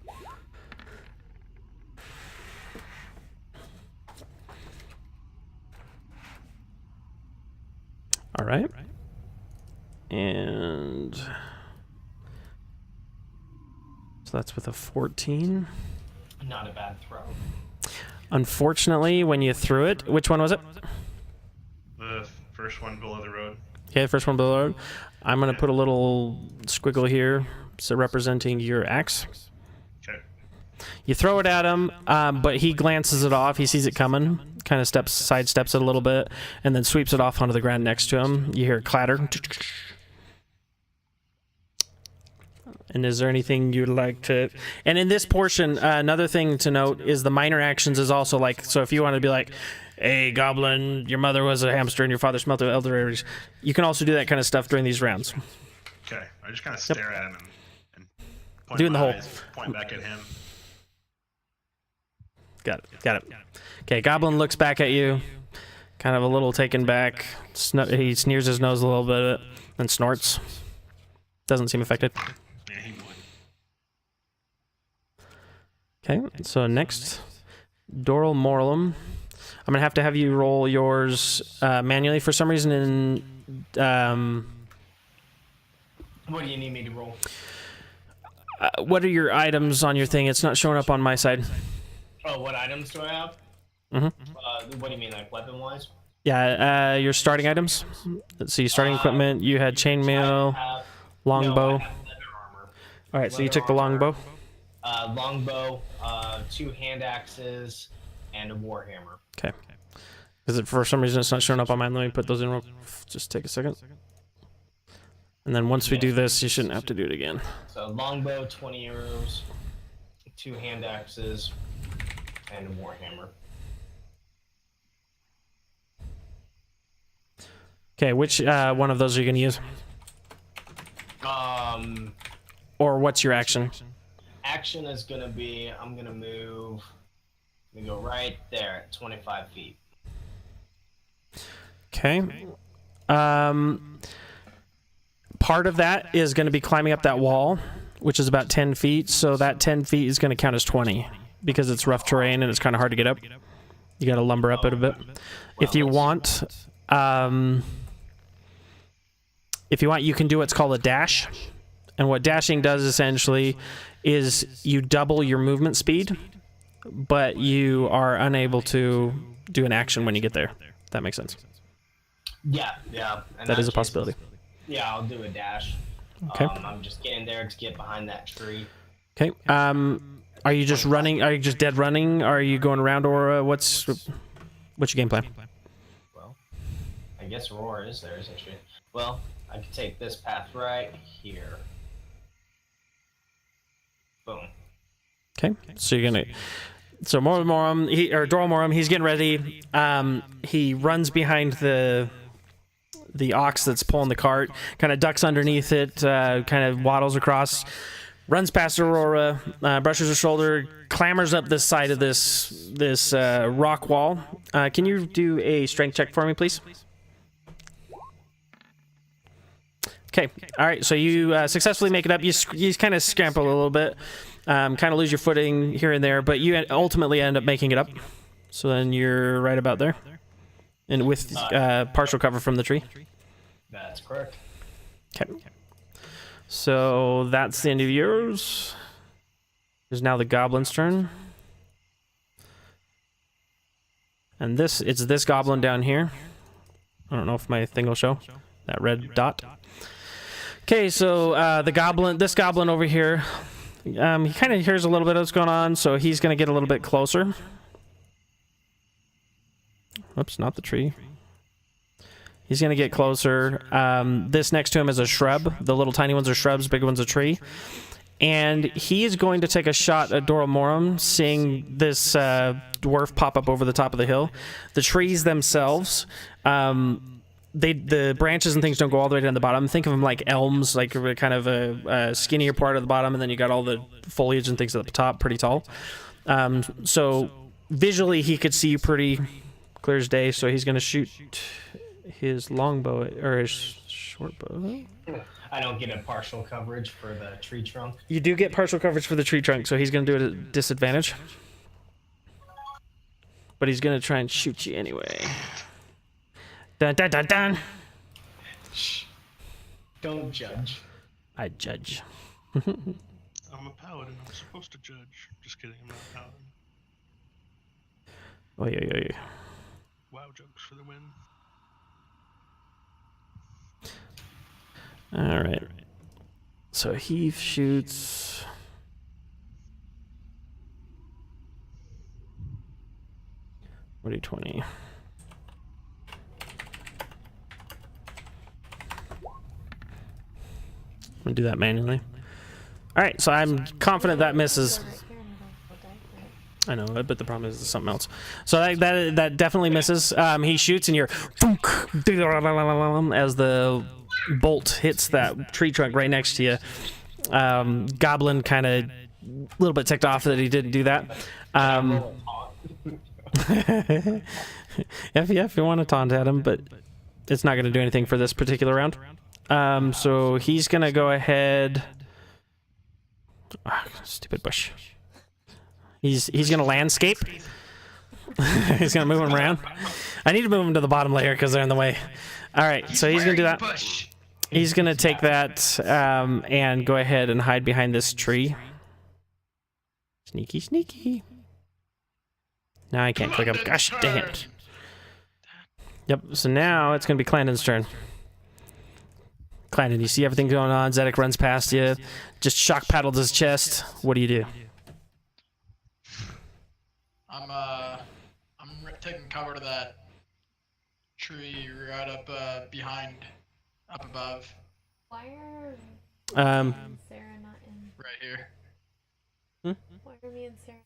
[SPEAKER 1] All right. And so that's with a 14.
[SPEAKER 6] Not a bad throw.
[SPEAKER 1] Unfortunately, when you threw it, which one was it?
[SPEAKER 5] The first one below the road.
[SPEAKER 1] Okay, first one below the road. I'm going to put a little squiggle here, so representing your axe.
[SPEAKER 5] Okay.
[SPEAKER 1] You throw it at him, but he glances it off. He sees it coming, kind of sidesteps it a little bit, and then sweeps it off onto the ground next to him. You hear a clatter. And is there anything you'd like to... And in this portion, another thing to note is the minor actions is also like... So if you want to be like, hey, goblin, your mother was a hamster and your father smelt of elderberries, you can also do that kind of stuff during these rounds.
[SPEAKER 5] Okay. I just kind of stare at him and point
[SPEAKER 1] Doing the
[SPEAKER 5] my
[SPEAKER 1] whole-
[SPEAKER 5] eyes, point back at him.
[SPEAKER 1] Got it. Okay, goblin looks back at you, kind of a little taken back. He sneers his nose a little bit, then snorts. Doesn't seem affected.
[SPEAKER 5] Yeah, he would.
[SPEAKER 1] Okay, so next, Doral Morlum. I'm gonna have to have you roll yours manually for some reason.
[SPEAKER 6] What do you need me to roll?
[SPEAKER 1] What are your items on your thing? It's not showing up on my side.
[SPEAKER 6] Oh, what items do I have?
[SPEAKER 1] Mm-hmm.
[SPEAKER 6] What do you mean, like weapon-wise?
[SPEAKER 1] Yeah, your starting items. Let's see, starting equipment. You had chainmail,
[SPEAKER 6] No, I
[SPEAKER 1] longbow.
[SPEAKER 6] have leather armor.
[SPEAKER 1] All right, so you
[SPEAKER 6] leather
[SPEAKER 1] took the
[SPEAKER 6] armor.
[SPEAKER 1] longbow.
[SPEAKER 6] Longbow, 2 hand axes, and a warhammer.
[SPEAKER 1] Okay. Because for some reason it's not showing up on mine. Let me put those in real. Just take a second. And then once we do this, you shouldn't have to do it again.
[SPEAKER 6] So longbow, 20 arrows, 2 hand axes, and a warhammer.
[SPEAKER 1] Okay, which one of those are you going to use? Or what's your action?
[SPEAKER 6] Action is gonna be, I'm gonna move. We go right there at 25 feet.
[SPEAKER 1] Okay. Part of that is going to be climbing up that wall, which is about 10 feet. So that 10 feet is going to count as 20 because it's rough terrain and it's kind of hard to get up. You got to lumber up it a bit. If you want, you can do what's called a dash. And what dashing does essentially is you double your movement speed, but you are unable to do an action when you get there. That makes sense.
[SPEAKER 6] Yeah. And
[SPEAKER 1] That is a
[SPEAKER 6] case,
[SPEAKER 1] possibility.
[SPEAKER 6] Yeah, I'll do a dash.
[SPEAKER 1] Okay.
[SPEAKER 6] I'm just getting there to get behind that tree.
[SPEAKER 1] Okay. Are you just running? Are you just dead running? Are you going around, or what's your game plan?
[SPEAKER 6] Well, I guess Roar is there, isn't she? Well, I could take this path right here. Boom.
[SPEAKER 1] Okay, so you're gonna. So Morum, Doral Morum, he's getting ready. He runs behind the ox that's pulling the cart, kind of ducks underneath it, kind of waddles across, runs past Aurora, brushes her shoulder, clambers up this side of this rock wall. Can you do a strength check for me, please? Okay, all right, so you successfully make it up. You kind of scramble a little bit, kind of lose your footing here and there, but you ultimately end up making it up. So then you're right about there, and with partial cover from the tree.
[SPEAKER 6] That's correct.
[SPEAKER 1] Okay. So that's the end of yours. It's now the goblin's turn. And it's this goblin down here. I don't know if my thing will show. That red dot. Okay, so this goblin over here, he kind of hears a little bit of what's going on, so he's going to get a little bit closer. Oops, not the tree. He's going to get closer. This next to him is a shrub. The little tiny ones are shrubs, big one's a tree. And he is going to take a shot at Doral Morum, seeing this dwarf pop up over the top of the hill. The trees themselves, the branches and things don't go all the way down the bottom. Think of them like elms, like kind of a skinnier part of the bottom, and then you got all the foliage and things at the top, pretty tall. So visually, he could see you pretty clear as day. So he's going to shoot his longbow or his short bow.
[SPEAKER 6] I don't get a partial coverage for the tree trunk.
[SPEAKER 1] You do get partial coverage for the tree trunk, so he's going to do it at disadvantage. But he's going to try and shoot you anyway. Dun dun dun dun.
[SPEAKER 6] Shh. Don't judge.
[SPEAKER 1] I judge.
[SPEAKER 5] I'm a paladin. I'm supposed to judge. Just kidding. I'm not a paladin.
[SPEAKER 1] Oy, oy, oy.
[SPEAKER 5] Wow, jokes for the win.
[SPEAKER 1] All right. So he shoots. What are you, 20? I'm gonna do that manually. All right, so I'm confident that misses. I know, but the problem is something else. So that definitely misses. He shoots, and you're as the bolt hits that tree trunk right next to you. Goblin kind of a little bit ticked off that he didn't do that. If you want to taunt at him, but it's not going to do anything for this particular round. So he's going to go ahead. Stupid bush. He's going to landscape. He's going to move him around. I need to move him to the bottom layer because they're in the way. All right, so he's going to do that. He's going to take that and go ahead and hide behind this tree. Sneaky, sneaky. Now I can't click up. Gosh dang it. Yep, so now it's going to be Clandon's turn. Clandon, you see everything going on. Zedek runs past you. Just shock paddled his chest. What do you do?
[SPEAKER 3] I'm taking cover to that tree right up behind, up above,
[SPEAKER 7] Why are
[SPEAKER 1] Um,
[SPEAKER 7] me and Sarah not in?
[SPEAKER 3] right here.
[SPEAKER 7] Why are me and Sarah?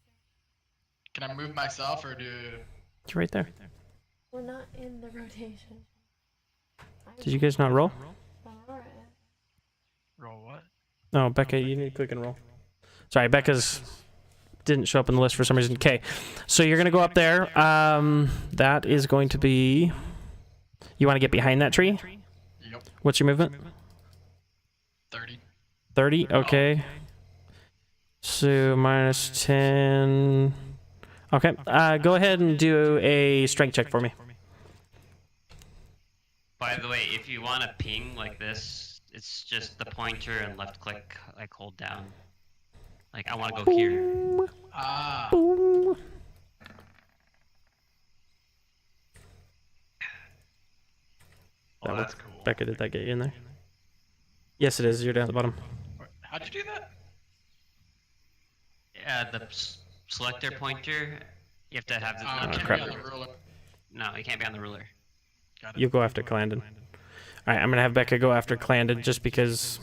[SPEAKER 3] Can I move myself or do?
[SPEAKER 1] It's right there.
[SPEAKER 7] We're not in the rotation.
[SPEAKER 1] Did you guys not roll?
[SPEAKER 7] Alright.
[SPEAKER 3] Roll what?
[SPEAKER 1] No, Becca, you need to click and roll. Sorry, Becca's didn't show up in the list for some reason. Okay, so you're going to go up there. That is going to be... You want to get behind that tree?
[SPEAKER 3] Yep.
[SPEAKER 1] What's your movement?
[SPEAKER 3] 30.
[SPEAKER 1] 30? Okay. So minus 10... Okay, go ahead and do a strength check for me.
[SPEAKER 4] By the way, if you want to ping like this, it's just the pointer and left click, like hold down. Like I want to go here.
[SPEAKER 3] Ah.
[SPEAKER 1] Boom.
[SPEAKER 5] Oh, that's cool.
[SPEAKER 1] Becca, did that get you in there? Yes, it is. You're down at the bottom.
[SPEAKER 3] How'd you do that?
[SPEAKER 4] Yeah, the selector pointer. You have to have the.
[SPEAKER 3] It can't
[SPEAKER 1] crap.
[SPEAKER 3] be on the ruler.
[SPEAKER 4] No, you can't be on the ruler.
[SPEAKER 3] Got it.
[SPEAKER 1] You'll go after Clandon. All right, I'm gonna have Becca go after Clandon just because,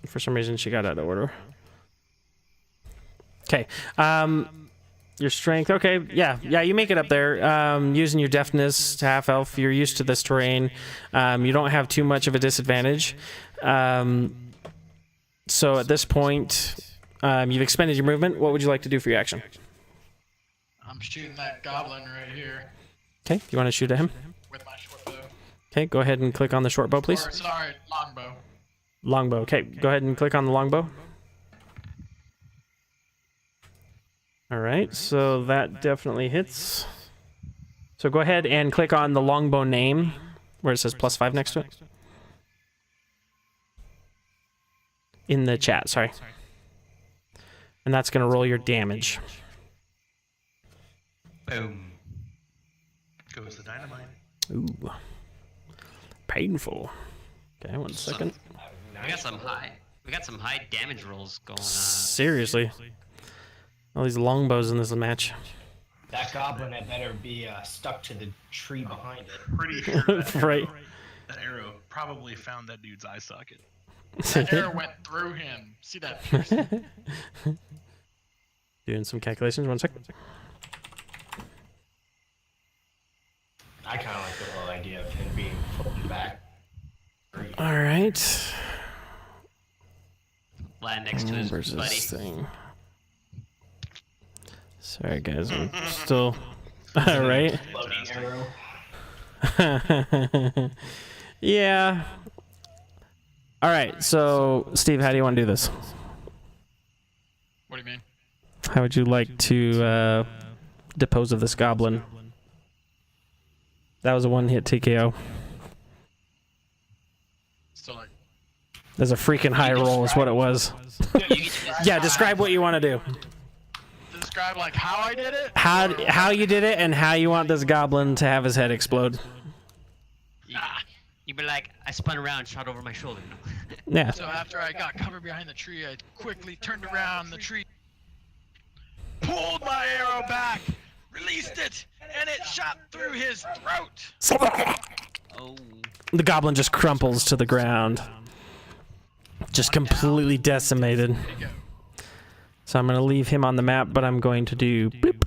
[SPEAKER 1] for some reason, she got out of order. Okay. Your strength. Okay. Yeah. You make it up there. Using your deafness to half elf, you're used to this terrain. You don't have too much of a disadvantage. So at this point, you've expended your movement. What would you like to do for your action?
[SPEAKER 3] I'm shooting that goblin right here
[SPEAKER 1] Okay. You want to shoot at him?
[SPEAKER 3] with my short bow.
[SPEAKER 1] Okay. Go ahead and click on the short bow, please.
[SPEAKER 3] Or, sorry, longbow.
[SPEAKER 1] Longbow. Okay. Go ahead and click on the longbow. All right, so that definitely hits. So go ahead and click on the longbow name, where it says +5 next to it. In the chat, sorry. And that's going to roll your damage.
[SPEAKER 4] Boom.
[SPEAKER 5] Goes the dynamite.
[SPEAKER 1] Ooh. Painful. Okay, 1 second.
[SPEAKER 4] We got some high damage rolls going on.
[SPEAKER 1] Seriously. All these longbows in this match.
[SPEAKER 6] That goblin had better be stuck to the tree behind it.
[SPEAKER 5] Pretty sure that,
[SPEAKER 1] Right.
[SPEAKER 5] that arrow probably found that dude's eye socket.
[SPEAKER 3] That arrow went through him. See that piercing?
[SPEAKER 1] Doing some calculations, 1 second.
[SPEAKER 6] I kind of like the whole idea of him being floating back.
[SPEAKER 1] All right.
[SPEAKER 4] Land next to his
[SPEAKER 1] Where's
[SPEAKER 4] buddy.
[SPEAKER 1] this thing? Sorry, guys. I'm still. All right.
[SPEAKER 6] Floating arrow.
[SPEAKER 1] Yeah. All right. So, Steve, how do you want to do this?
[SPEAKER 3] What do you mean?
[SPEAKER 1] How would you like to dispose of this goblin? That was a one-hit TKO.
[SPEAKER 3] So like,
[SPEAKER 1] There's a freaking high roll, is what it was. Yeah, describe what you want to do.
[SPEAKER 3] describe like how I did it?
[SPEAKER 1] How you did it, and how you want this goblin to have his head explode.
[SPEAKER 4] You'd be like, I spun around, shot over my shoulder.
[SPEAKER 1] Yeah.
[SPEAKER 3] So after I got covered behind the tree, I quickly turned around the tree, pulled my arrow back, released it, and it shot through his throat.
[SPEAKER 4] Oh.
[SPEAKER 1] The goblin just crumples to the ground. Just completely decimated.
[SPEAKER 3] There you go.
[SPEAKER 1] So I'm going to leave him on the map, but I'm going to do boop.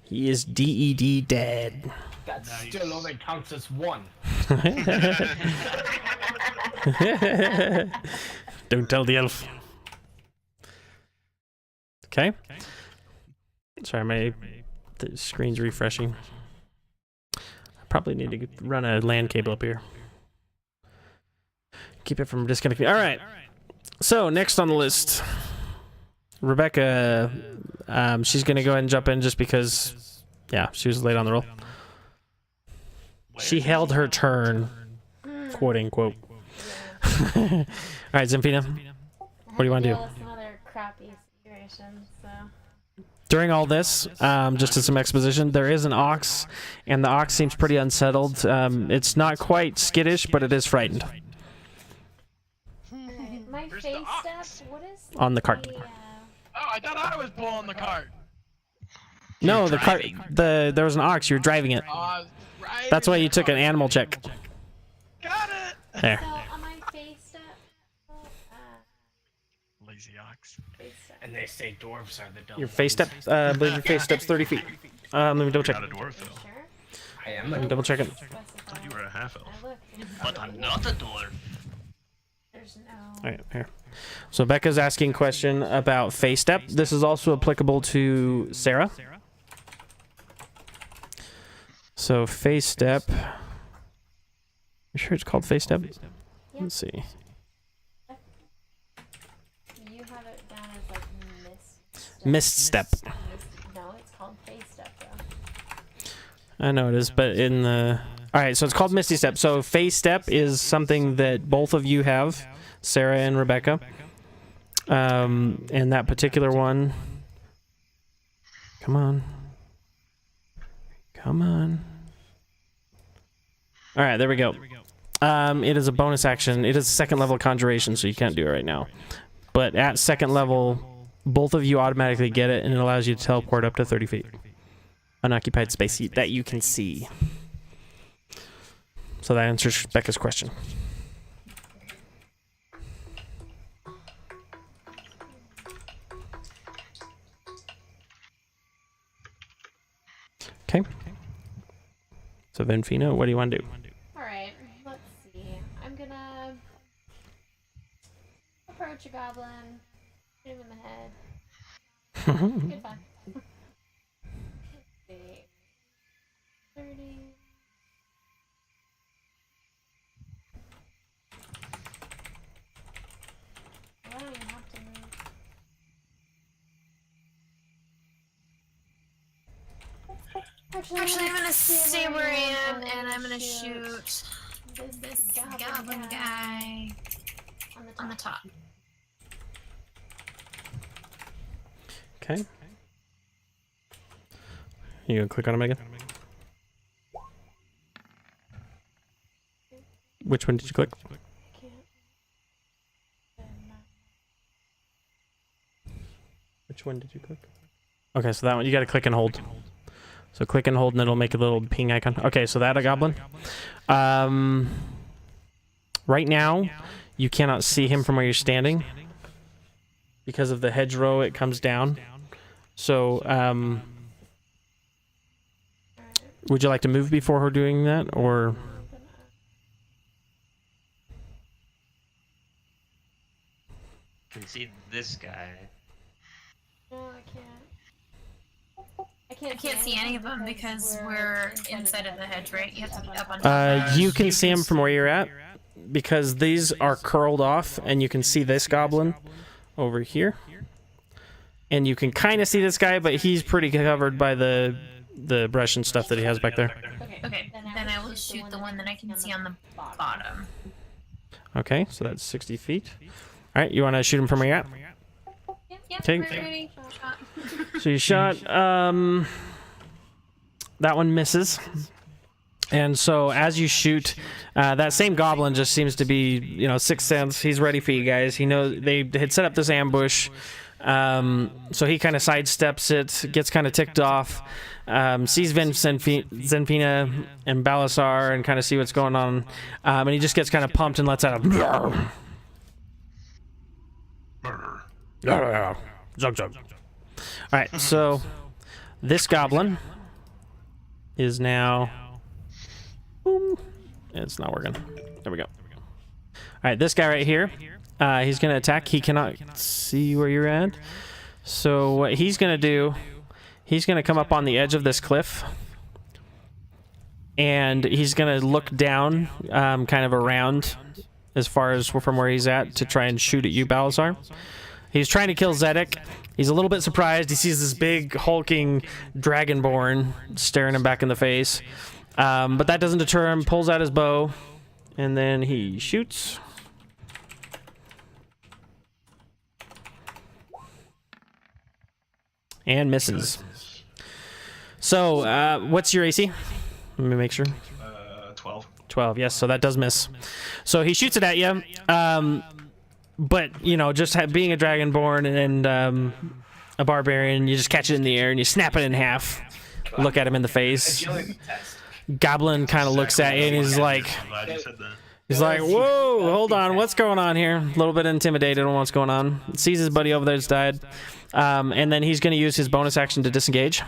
[SPEAKER 1] He is DED dead.
[SPEAKER 6] That still only counts as one.
[SPEAKER 1] Don't tell the elf. Okay. Sorry, the screen's refreshing. I probably need to run a LAN cable up here. Keep it from disconnecting. All right. So next on the list, Rebecca. She's gonna go ahead and jump in just because, yeah, she was late on the roll. She held her turn, quote unquote. All right, Zamfina. What do you want to do?
[SPEAKER 7] With some other crappy situation, so.
[SPEAKER 1] During all this, just as some exposition, there is an ox, and the ox seems pretty unsettled. It's not quite skittish, but it is frightened.
[SPEAKER 7] My
[SPEAKER 3] Where's
[SPEAKER 7] face
[SPEAKER 3] the ox?
[SPEAKER 7] step, what is
[SPEAKER 1] On the cart.
[SPEAKER 3] Oh, I thought I was pulling the cart.
[SPEAKER 1] No, the cart. There was an ox. You were driving it.
[SPEAKER 3] I was riding
[SPEAKER 1] That's why you
[SPEAKER 3] the
[SPEAKER 1] took an
[SPEAKER 3] cart.
[SPEAKER 1] animal check.
[SPEAKER 3] Got it.
[SPEAKER 1] There.
[SPEAKER 7] So on my face step,
[SPEAKER 3] Lazy ox.
[SPEAKER 7] face step.
[SPEAKER 6] And they say dwarves are the dumb
[SPEAKER 1] Your face
[SPEAKER 6] ones.
[SPEAKER 1] step. I believe your face step's 30 feet. Let me double check.
[SPEAKER 5] Not a dwarf,
[SPEAKER 7] You
[SPEAKER 5] though.
[SPEAKER 7] sure?
[SPEAKER 6] I am
[SPEAKER 1] Let me
[SPEAKER 6] a
[SPEAKER 1] double check it.
[SPEAKER 7] Specify.
[SPEAKER 5] You were a half elf.
[SPEAKER 7] I looked.
[SPEAKER 4] But I'm not a dwarf.
[SPEAKER 7] There's no.
[SPEAKER 1] All right, here. So Becca's asking a question about face step. This is also applicable to Sarah. So face step. You sure it's called face step? Let's see.
[SPEAKER 7] You have it down as like mist.
[SPEAKER 1] Mist step.
[SPEAKER 7] No, it's called face step though.
[SPEAKER 1] I know it is, but in the... All right, so it's called Misty Step. So face step is something that both of you have, Sarah and Rebecca. And that particular one... Come on. Come on. All right, there we go. It is a bonus action. It is a second level conjuration, so you can't do it right now. But at second level, both of you automatically get it, and it allows you to teleport up to 30 feet. Unoccupied space that you can see. So that answers Becca's question. Okay. So Venfina, what do you want to do?
[SPEAKER 7] Alright, let's see. I'm gonna approach a goblin, hit him in the head. Good fun. Let's see. 30. I don't even have to move. Actually,
[SPEAKER 8] I'm gonna stay where I am, and I'm gonna shoot this goblin guy on the top.
[SPEAKER 1] Okay. You gonna click on him again? Which one did you click? Which one did you click? Okay, so that one you gotta click and hold. So click and hold and it'll make a little ping icon. Okay, so that a goblin. Right now, you cannot see him from where you're standing. Because of the hedgerow, it comes down. So, would you like to move before her doing that, or?
[SPEAKER 4] Can see this guy.
[SPEAKER 7] No, I can't.
[SPEAKER 8] I can't see any of them because we're inside of the hedge, right? You have to be up on top.
[SPEAKER 1] You can see him from where you're at, because these are curled off, and you can see this goblin over here. And you can kind of see this guy, but he's pretty covered by the brush and stuff that he has back there.
[SPEAKER 8] Okay, then I will shoot the one that I can see on the bottom.
[SPEAKER 1] Okay, so that's 60 feet. All right, you want to shoot him from where you're at?
[SPEAKER 8] Yep,
[SPEAKER 1] Okay.
[SPEAKER 8] ready. Shot.
[SPEAKER 1] So you shot. That one misses. And so as you shoot, that same goblin just seems to be, sixth sense. He's ready for you guys. He knows they had set up this ambush. So he kind of sidesteps it, gets kind of ticked off, sees Zenfina and Balasar and kind of see what's going on. And he just gets kind of pumped and lets out a... Zug, zug. All right, so this goblin is now... Boom. It's not working. There we go. All right, this guy right here, he's going to attack. He cannot see where you're at. So what he's going to do, he's going to come up on the edge of this cliff. And he's going to look down, kind of around as far as from where he's at to try and shoot at you, Balasar. He's trying to kill Zedek. He's a little bit surprised. He sees this big, hulking dragonborn staring him back in the face. But that doesn't deter him. Pulls out his bow. And then he shoots. And misses. So, what's your AC? Let me make sure.
[SPEAKER 5] 12.
[SPEAKER 1] 12, yes. So that does miss. So he shoots it at you. But, just being a dragonborn and a barbarian, you just catch it in the air and you snap it in half. Look at him in the face. Goblin kind of looks at you and he's like...
[SPEAKER 5] I'm glad you said that.
[SPEAKER 1] He's like, whoa, hold on, what's going on here? A little bit intimidated on what's going on. Sees his buddy over there's died. And then he's going to use his bonus action to disengage.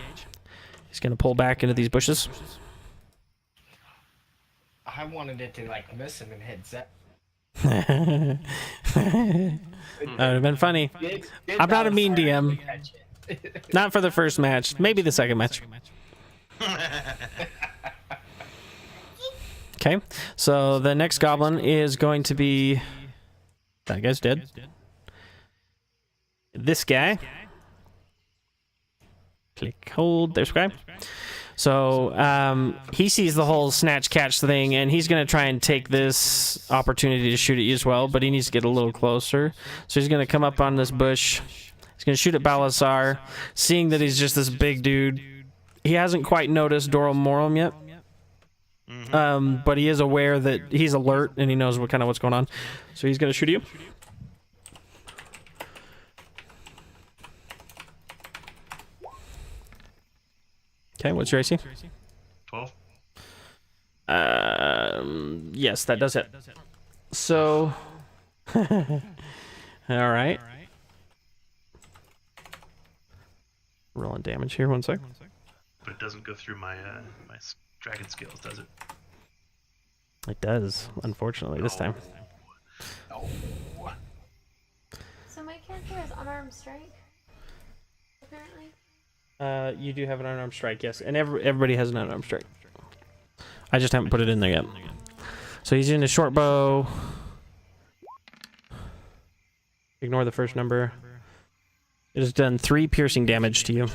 [SPEAKER 1] He's going to pull back into these bushes.
[SPEAKER 6] I wanted it to miss him and hit Zed.
[SPEAKER 1] That would have been funny. I'm not a mean DM. Not for the first match. Maybe the second match. Okay, so the next goblin is going to be... That guy's dead. This guy. Click, hold. There's a guy. So he sees the whole snatch-catch thing, and he's going to try and take this opportunity to shoot at you as well, but he needs to get a little closer. So he's going to come up on this bush. He's going to shoot at Balasar, seeing that he's just this big dude. He hasn't quite noticed Doral Morum yet. But he is aware that he's alert and he knows what's going on. So he's going to shoot at you. Okay, what's your AC?
[SPEAKER 5] 12.
[SPEAKER 1] Yes, that does it. So, all right. Rolling damage here. 1 sec.
[SPEAKER 5] But it doesn't go through my my dragon skills, does it?
[SPEAKER 1] It does, unfortunately, this time.
[SPEAKER 5] Oh.
[SPEAKER 7] So my character has unarmed strike. Apparently.
[SPEAKER 1] You do have an unarmed strike, yes, and everybody has an unarmed strike. I just haven't put it in there yet. So he's using a short bow. Ignore the first number. It has done 3 piercing damage to you.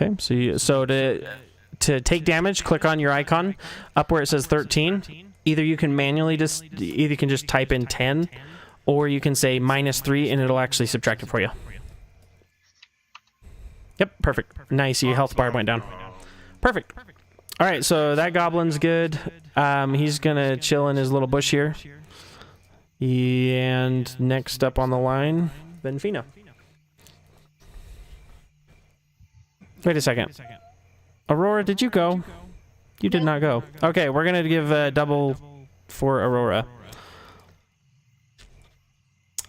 [SPEAKER 1] Okay, so to take damage, click on your icon up where it says 13. Either you can manually just type in 10, or you can say -3 and it'll actually subtract it for you. Yep, perfect. Nice, your health bar went down. Perfect. All right, so that goblin's good. He's gonna chill in his little bush here. And next up on the line, Benfina. Wait a second. Aurora, did you go? You did not go. Okay, we're gonna give a double for Aurora.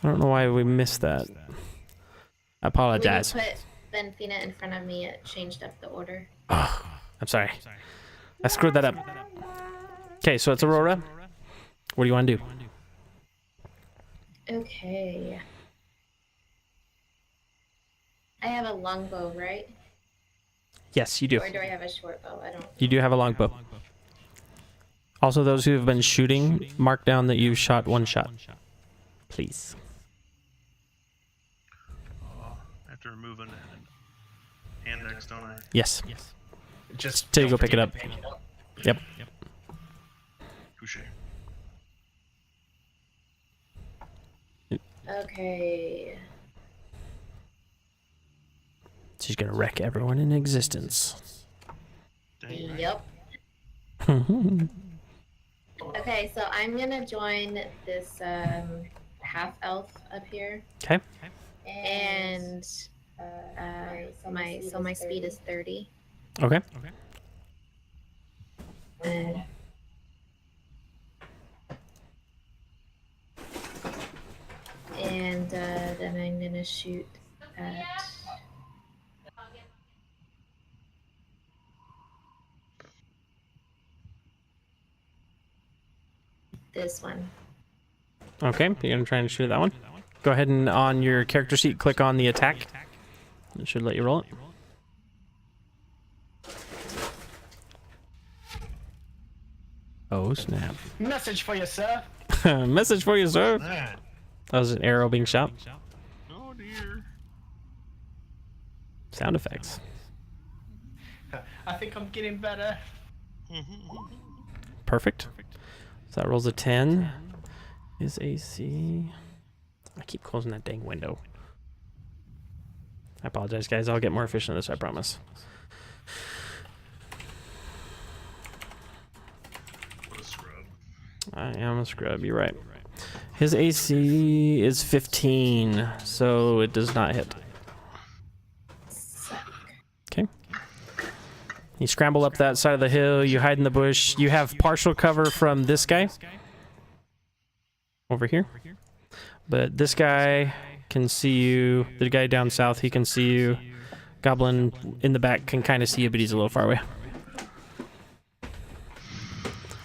[SPEAKER 1] I don't know why we missed that. I apologize.
[SPEAKER 2] When you put Benfina in front of me, it changed up the order.
[SPEAKER 1] Oh, I'm sorry. I screwed that up. Okay, so it's Aurora. What do you want to do?
[SPEAKER 2] Okay. I have a longbow, right?
[SPEAKER 1] Yes, you do.
[SPEAKER 2] Or do I have a short bow? I don't.
[SPEAKER 1] You do have a longbow. Also, those who have been shooting, mark down that you shot 1 shot. Please.
[SPEAKER 5] I have to remove an index, don't I?
[SPEAKER 1] Yes.
[SPEAKER 6] Just
[SPEAKER 1] Till you
[SPEAKER 6] don't
[SPEAKER 1] go pick it up.
[SPEAKER 6] forget to pick it up.
[SPEAKER 1] Yep.
[SPEAKER 5] Touche.
[SPEAKER 2] Okay.
[SPEAKER 1] She's gonna wreck everyone in existence.
[SPEAKER 5] Dang right.
[SPEAKER 2] Yep. Okay, so I'm gonna join this half elf up here,
[SPEAKER 1] Okay.
[SPEAKER 2] and my speed is 30.
[SPEAKER 1] Okay.
[SPEAKER 2] And then I'm gonna shoot at this one.
[SPEAKER 1] Okay. You're gonna try and shoot that one. Go ahead and on your character sheet, click on the attack. It should let you roll it. Oh snap!
[SPEAKER 6] Message for you, sir.
[SPEAKER 1] Message for you, sir.
[SPEAKER 5] Man.
[SPEAKER 1] That was an arrow being shot.
[SPEAKER 5] Oh dear.
[SPEAKER 1] Sound effects.
[SPEAKER 6] I think I'm getting better.
[SPEAKER 1] Perfect. So that rolls a 10. His AC. I keep closing that dang window. I apologize, guys. I'll get more efficient at this, I promise.
[SPEAKER 5] What a scrub.
[SPEAKER 1] I am a scrub, you're right. His AC is 15, so it does not hit. Okay. You scramble up that side of the hill, you hide in the bush. You have partial cover from this guy. Over here. But this guy can see you. The guy down south, he can see you. Goblin in the back can kind of see you, but he's a little far away.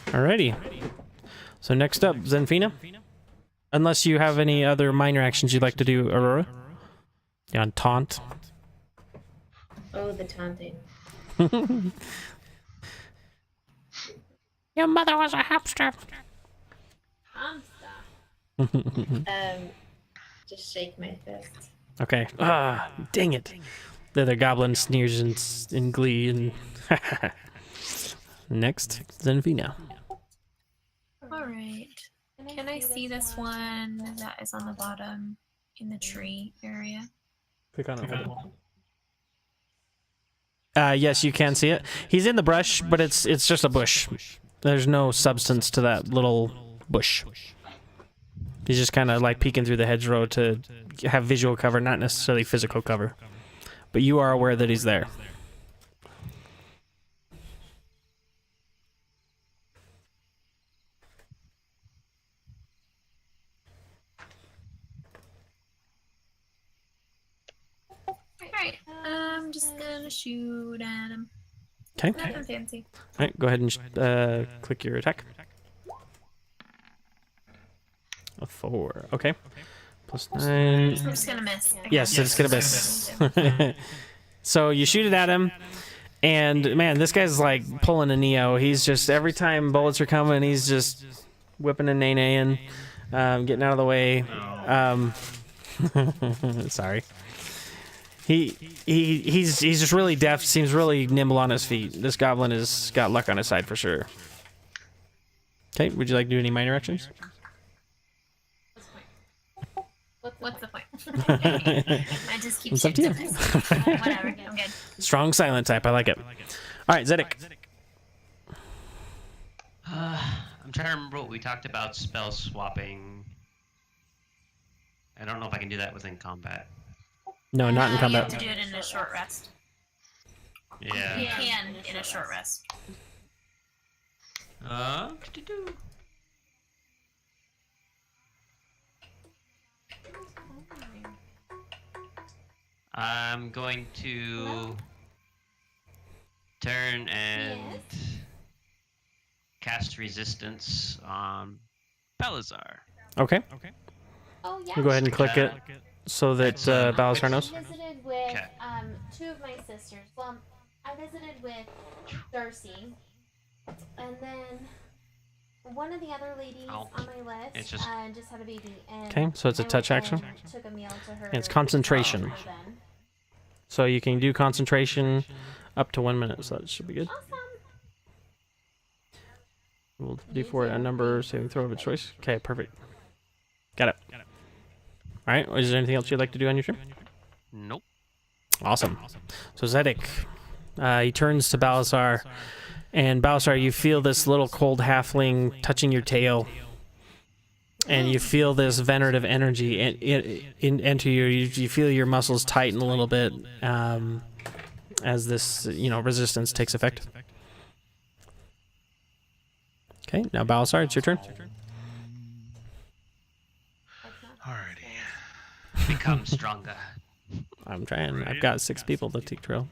[SPEAKER 1] Alrighty. So next up, Zenfina. Unless you have any other minor actions you'd like to do, Aurora. Yeah, on taunt.
[SPEAKER 2] Oh, the taunting.
[SPEAKER 1] Your mother was a hamster.
[SPEAKER 2] Just shake my fist.
[SPEAKER 1] Okay. Ah, dang it. The other goblin sneers in glee. And next, Zenfina.
[SPEAKER 8] Alright. Can I see this one that is on the bottom in the tree area?
[SPEAKER 1] Click on it. Yes, you can see it. He's in the brush, but it's just a bush. There's no substance to that little bush. He's just kind of like peeking through the hedgerow to have visual cover, not necessarily physical cover. but you are aware that he's there.
[SPEAKER 8] Alright, I'm just gonna shoot at him.
[SPEAKER 1] Okay.
[SPEAKER 8] Nothing fancy.
[SPEAKER 1] All right, go ahead and click your attack. A 4. Okay. Plus 9.
[SPEAKER 8] I'm just gonna miss. Again.
[SPEAKER 1] Yes, it's gonna miss. So you shoot it at him, and man, this guy's like pulling a Neo. He's just every time bullets are coming, he's just whipping and nay-naying, getting out of the way. Sorry. He's just really deft. Seems really nimble on his feet. This goblin has got luck on his side for sure. Okay, would you like to do any minor actions?
[SPEAKER 8] What's the point? I just keep
[SPEAKER 1] It's up to you.
[SPEAKER 8] shooting something. Whatever, I'm good.
[SPEAKER 1] Strong silent type. I like it. All right, Zedek.
[SPEAKER 4] I'm trying to remember what we talked about spell swapping. I don't know if I can do that within combat.
[SPEAKER 1] No, not in
[SPEAKER 8] You have
[SPEAKER 1] combat.
[SPEAKER 8] to do it in a short rest.
[SPEAKER 4] Yeah.
[SPEAKER 8] You can in a short rest.
[SPEAKER 4] Do-do-do. I'm going to turn and cast resistance on Balazar.
[SPEAKER 1] Okay.
[SPEAKER 7] Oh yeah.
[SPEAKER 1] You go ahead and click it so that Balazar knows.
[SPEAKER 7] I visited with
[SPEAKER 4] Okay.
[SPEAKER 7] 2 of my sisters. Well, I visited with Darcy, and then one of the other ladies
[SPEAKER 4] Oh,
[SPEAKER 7] on my list
[SPEAKER 4] it's just-
[SPEAKER 7] just had a baby. And
[SPEAKER 1] Okay, so it's a
[SPEAKER 7] I
[SPEAKER 1] touch
[SPEAKER 7] went
[SPEAKER 1] action.
[SPEAKER 7] and Took a meal to her.
[SPEAKER 1] And it's concentration.
[SPEAKER 7] for then.
[SPEAKER 1] So you can do concentration up to 1 minute, so that should be good.
[SPEAKER 7] Awesome.
[SPEAKER 1] We'll do for it a number saving throw of a choice. Okay, perfect. Got it. All right, is there anything else you'd like to do on your turn?
[SPEAKER 4] Nope.
[SPEAKER 1] Awesome. So Zedek, he turns to Balazar, and Balazar, you feel this little cold halfling touching your tail, and you feel this venerative energy enter you. You feel your muscles tighten a little bit as this, resistance takes effect. Okay, now Balazar, it's your turn.
[SPEAKER 5] Alrighty.
[SPEAKER 4] Become stronger.
[SPEAKER 1] I'm trying. I've got 6 people to take care of.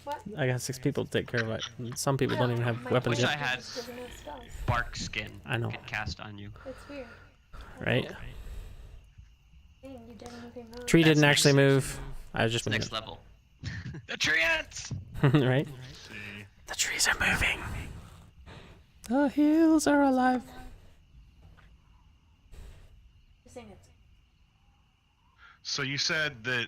[SPEAKER 7] What?
[SPEAKER 1] I got 6 people to take care of it. Some people don't even have
[SPEAKER 7] My
[SPEAKER 1] weapons
[SPEAKER 4] Wish I
[SPEAKER 1] yet.
[SPEAKER 4] had
[SPEAKER 7] doesn't have spells.
[SPEAKER 4] bark skin.
[SPEAKER 1] I know.
[SPEAKER 4] Get cast on you.
[SPEAKER 7] It's weird.
[SPEAKER 1] Right?
[SPEAKER 7] Dang, you did anything wrong.
[SPEAKER 1] Tree didn't
[SPEAKER 4] That's
[SPEAKER 1] actually
[SPEAKER 4] next.
[SPEAKER 1] move. I was just moving
[SPEAKER 4] Next level. The tree ants.
[SPEAKER 1] it. Right?
[SPEAKER 5] See.
[SPEAKER 1] The trees are moving. The hills are alive.
[SPEAKER 7] Just saying it.
[SPEAKER 5] So you said that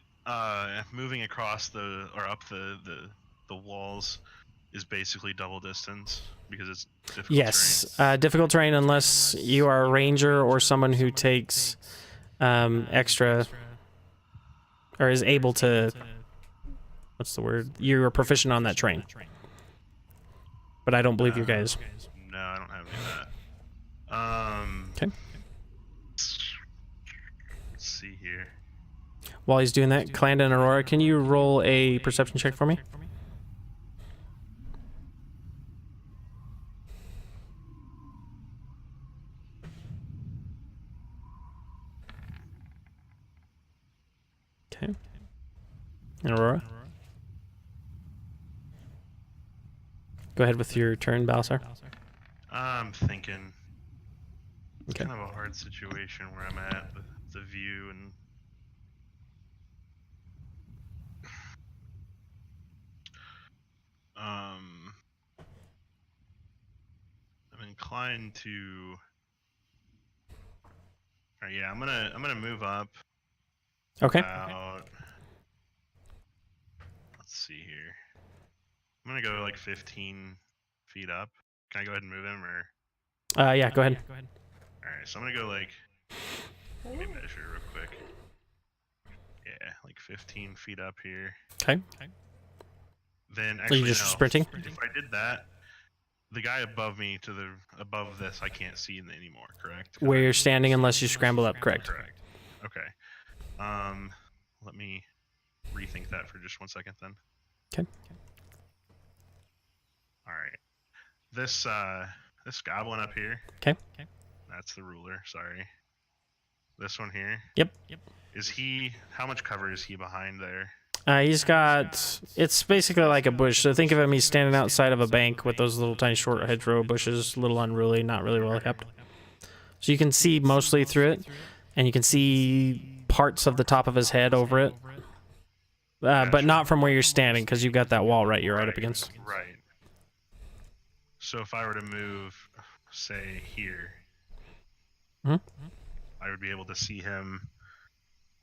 [SPEAKER 5] moving across up the walls is basically double distance because it's difficult
[SPEAKER 1] Yes.
[SPEAKER 5] terrain.
[SPEAKER 1] Difficult terrain unless you are a ranger or someone who takes extra or is able to. What's the word? You are proficient on that terrain. But I don't believe you guys.
[SPEAKER 5] No, I don't have any of that.
[SPEAKER 1] Okay.
[SPEAKER 5] Let's see here.
[SPEAKER 1] While he's doing that, Clandon and Aurora, can you roll a perception check for me? Okay. And Aurora? Go ahead with your turn, Balsar.
[SPEAKER 5] I'm thinking
[SPEAKER 1] Okay.
[SPEAKER 5] kind of a hard situation where I'm at with the view and I'm inclined to. Alright, yeah, I'm gonna move up.
[SPEAKER 1] Okay.
[SPEAKER 5] About, let's see here. I'm gonna go like 15 feet up. Can I go ahead and move him, or?
[SPEAKER 1] Yeah, go ahead.
[SPEAKER 5] Alright, so I'm gonna go like. Let me measure real quick. Yeah, like 15 feet up here.
[SPEAKER 1] Okay.
[SPEAKER 5] Then
[SPEAKER 1] Are
[SPEAKER 5] actually,
[SPEAKER 1] you just
[SPEAKER 5] no.
[SPEAKER 1] sprinting?
[SPEAKER 5] If I did that, the guy above me above this, I can't see anymore. Correct?
[SPEAKER 1] Where you're standing unless you scramble up, correct?
[SPEAKER 5] Correct. Okay. Let me rethink that for just 1 second then.
[SPEAKER 1] Okay.
[SPEAKER 5] All right. This goblin up here.
[SPEAKER 1] Okay.
[SPEAKER 5] That's the ruler. Sorry. This one here.
[SPEAKER 1] Yep.
[SPEAKER 5] Is he? How much cover is he behind there?
[SPEAKER 1] He's got, it's basically like a bush. So think of him, he's standing outside of a bank with those little tiny short hedgerow bushes, a little unruly, not really well kept. So you can see mostly through it, and you can see parts of the top of his head over it. But not from where you're standing, because you've got that wall you're right up against.
[SPEAKER 5] Right. So if I were to move, say, here, I would be able to see him.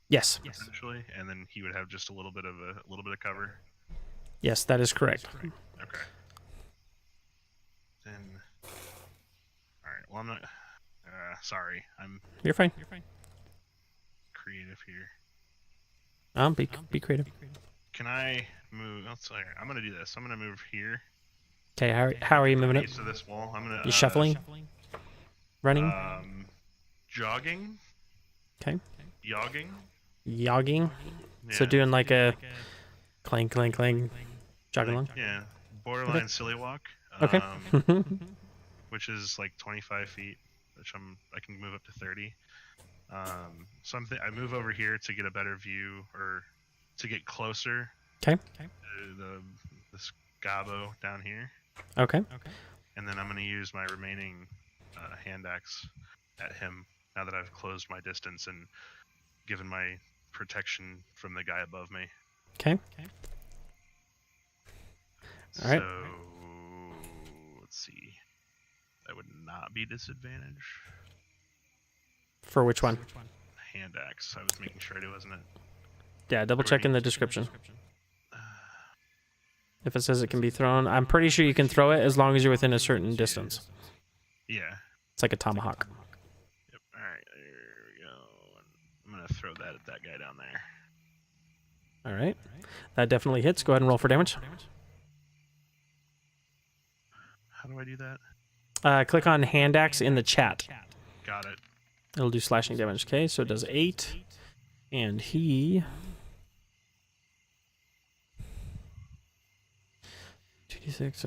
[SPEAKER 1] Yes.
[SPEAKER 5] Essentially, and then he would have just a little bit of cover.
[SPEAKER 1] Yes, that is correct.
[SPEAKER 5] Okay. Then, all right. Well, I'm not. Sorry,
[SPEAKER 1] You're fine.
[SPEAKER 5] creative here.
[SPEAKER 1] Be creative.
[SPEAKER 5] Can I move? Oh, sorry. I'm gonna do this. I'm gonna move here.
[SPEAKER 1] Okay, how are you moving it?
[SPEAKER 5] East of this wall. I'm gonna.
[SPEAKER 1] You shuffling? Running?
[SPEAKER 5] Jogging.
[SPEAKER 1] Okay.
[SPEAKER 5] Yogging.
[SPEAKER 1] Yogging?
[SPEAKER 5] Yeah.
[SPEAKER 1] So doing like a clang, clang, clang, jogging along?
[SPEAKER 5] Yeah. Borderline silly walk.
[SPEAKER 1] Okay.
[SPEAKER 5] Which is like 25 feet, which I can move up to 30. So I move over here to get a better view, or to get closer.
[SPEAKER 1] Okay.
[SPEAKER 5] To this gobbo down here.
[SPEAKER 1] Okay.
[SPEAKER 5] And then I'm going to use my remaining hand axe at him now that I've closed my distance and given my protection from the guy above me.
[SPEAKER 1] Okay. All right.
[SPEAKER 5] So let's see. That would not be disadvantage.
[SPEAKER 1] For which one?
[SPEAKER 5] Hand axe. I was making sure it wasn't it.
[SPEAKER 1] Yeah, double check in the description. If it says it can be thrown, I'm pretty sure you can throw it as long as you're within a certain distance.
[SPEAKER 5] Yeah.
[SPEAKER 1] It's like a tomahawk.
[SPEAKER 5] Yep. All right. There we go. I'm gonna throw that at that guy down there.
[SPEAKER 1] All right. That definitely hits. Go ahead and roll for damage.
[SPEAKER 5] How do I do that?
[SPEAKER 1] Click on hand axe in the chat.
[SPEAKER 5] Got it.
[SPEAKER 1] It'll do slashing damage. Okay, so it does 8. And he... 2d6.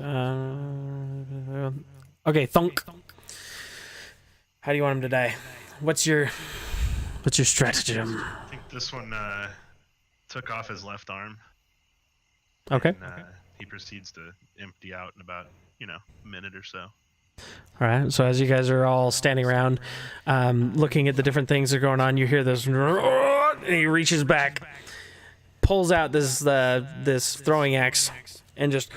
[SPEAKER 1] Okay, thunk. How do you want him to die? What's your stratagem?
[SPEAKER 5] I think this one took off his left arm.
[SPEAKER 1] Okay.
[SPEAKER 5] And, he proceeds to empty out in about, a minute or so.
[SPEAKER 1] All right. So as you guys are all standing around, looking at the different things that are going on, you hear this, and he reaches back, pulls out this throwing axe, and just.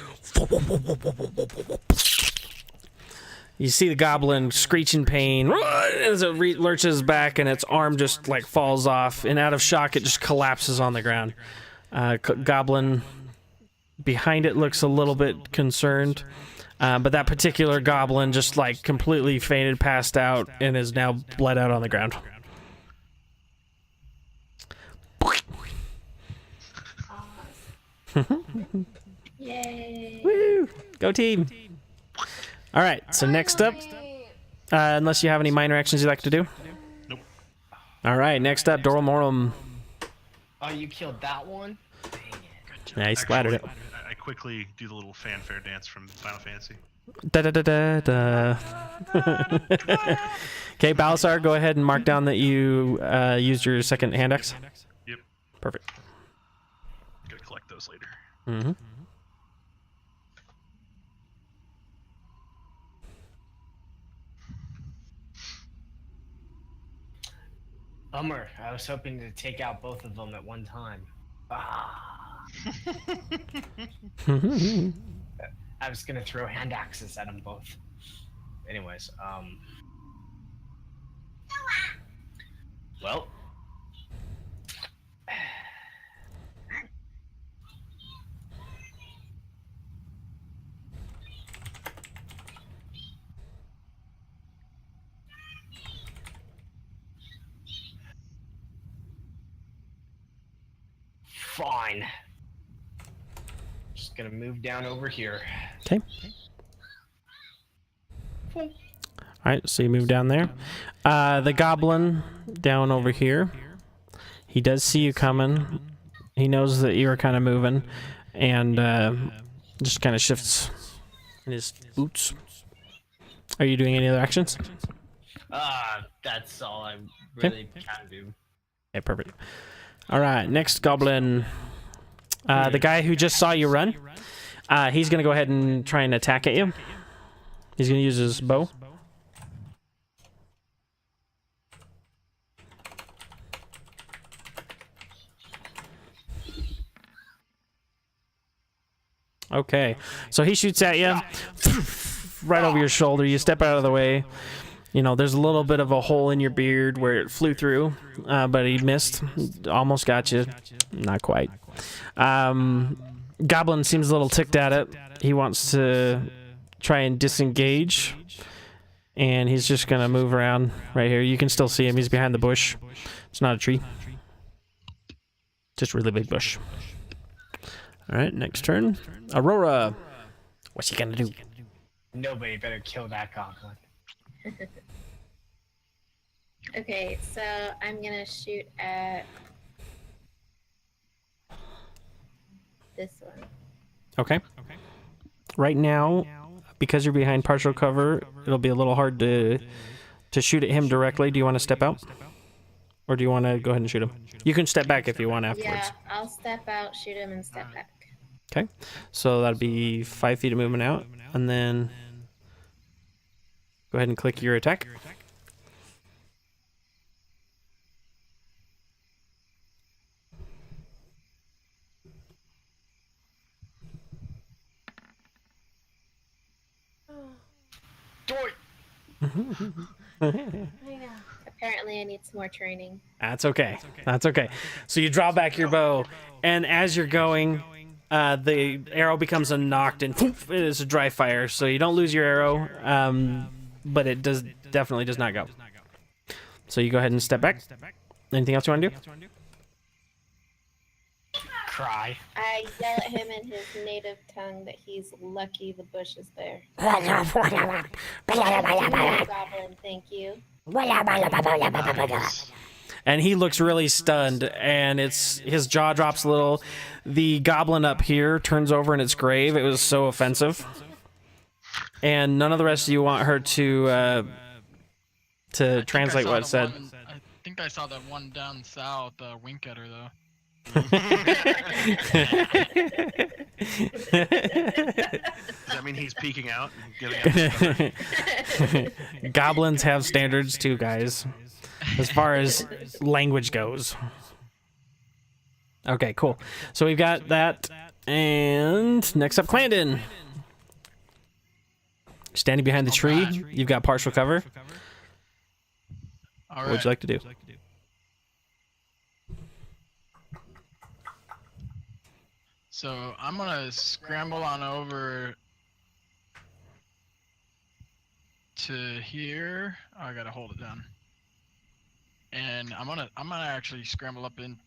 [SPEAKER 1] You see the goblin screech in pain as it lurches back, and its arm just like falls off, and out of shock, it just collapses on the ground. Goblin behind it looks a little bit concerned, but that particular goblin just like completely fainted, passed out, and is now bled out on the ground.
[SPEAKER 2] Yay!
[SPEAKER 1] Woo! Go team! All right, so next up, unless you have any minor actions you'd like to do?
[SPEAKER 5] Nope.
[SPEAKER 1] All right, next up, Doral Morum.
[SPEAKER 6] Oh, you killed that one?
[SPEAKER 1] Yeah, he splattered it.
[SPEAKER 5] I quickly do the little fanfare dance from Final Fantasy.
[SPEAKER 1] Da da da da da. Okay, Balasar, go ahead and mark down that you used your second hand axe.
[SPEAKER 5] Yep.
[SPEAKER 1] Perfect.
[SPEAKER 5] Gotta collect those later.
[SPEAKER 1] Mm-hmm.
[SPEAKER 6] Bummer. I was hoping to take out both of them at one time. Ah. I was gonna throw hand axes at them both. Anyways, well. Fine. Just gonna move down over here.
[SPEAKER 1] Okay. All right, so you move down there. The goblin down over here. He does see you coming. He knows that you are kind of moving, and just kind of shifts in his boots. Are you doing any other actions?
[SPEAKER 6] That's all I really can do.
[SPEAKER 1] Okay, perfect. All right, next goblin. The guy who just saw you run, he's going to go ahead and try and attack at you. He's going to use his bow. Okay, so he shoots at you right over your shoulder. You step out of the way. You know, there's a little bit of a hole in your beard where it flew through, but he missed. Almost got you. Not quite. Goblin seems a little ticked at it. He wants to try and disengage, and he's just going to move around right here. You can still see him. He's behind the bush. It's not a tree. Just a really big bush. All right, next turn. Aurora. What's he going to do?
[SPEAKER 6] Nobody better kill that goblin.
[SPEAKER 2] Okay, so I'm gonna shoot at this one.
[SPEAKER 1] Okay. Right now, because you're behind partial cover, it'll be a little hard to shoot at him directly. Do you want to step out? Or do you want to go ahead and shoot him? You can step back if you want afterwards.
[SPEAKER 2] Yeah, I'll step out, shoot him, and step back.
[SPEAKER 1] Okay. So that'd be 5 feet of movement out. And then go ahead and click your attack.
[SPEAKER 7] I know.
[SPEAKER 2] Apparently, I need some more training.
[SPEAKER 1] That's okay. That's okay. So you draw back your bow, and as you're going, the arrow becomes a knocked, and poof, it is a dry fire. So you don't lose your arrow, but it definitely does not go. So you go ahead and step back. Anything else you want to do?
[SPEAKER 6] Cry.
[SPEAKER 2] I yell at him in his native tongue that he's lucky the bush is there. Goblin, thank you.
[SPEAKER 1] And he looks really stunned, and his jaw drops a little. The goblin up here turns over in its grave. It was so offensive. And none of the rest of you want her to translate what it said.
[SPEAKER 3] I think I saw that one down south wink at her, though.
[SPEAKER 5] Does that mean he's peeking out and giving out?
[SPEAKER 1] Goblins have standards too, guys, as far as language goes. Okay, cool. So we've got that, and next up, Clandon. Standing behind the tree, you've got partial cover.
[SPEAKER 3] All right.
[SPEAKER 1] What would you like to do?
[SPEAKER 3] So I'm gonna scramble on over to here. Oh, I gotta hold it down. And I'm gonna actually scramble up in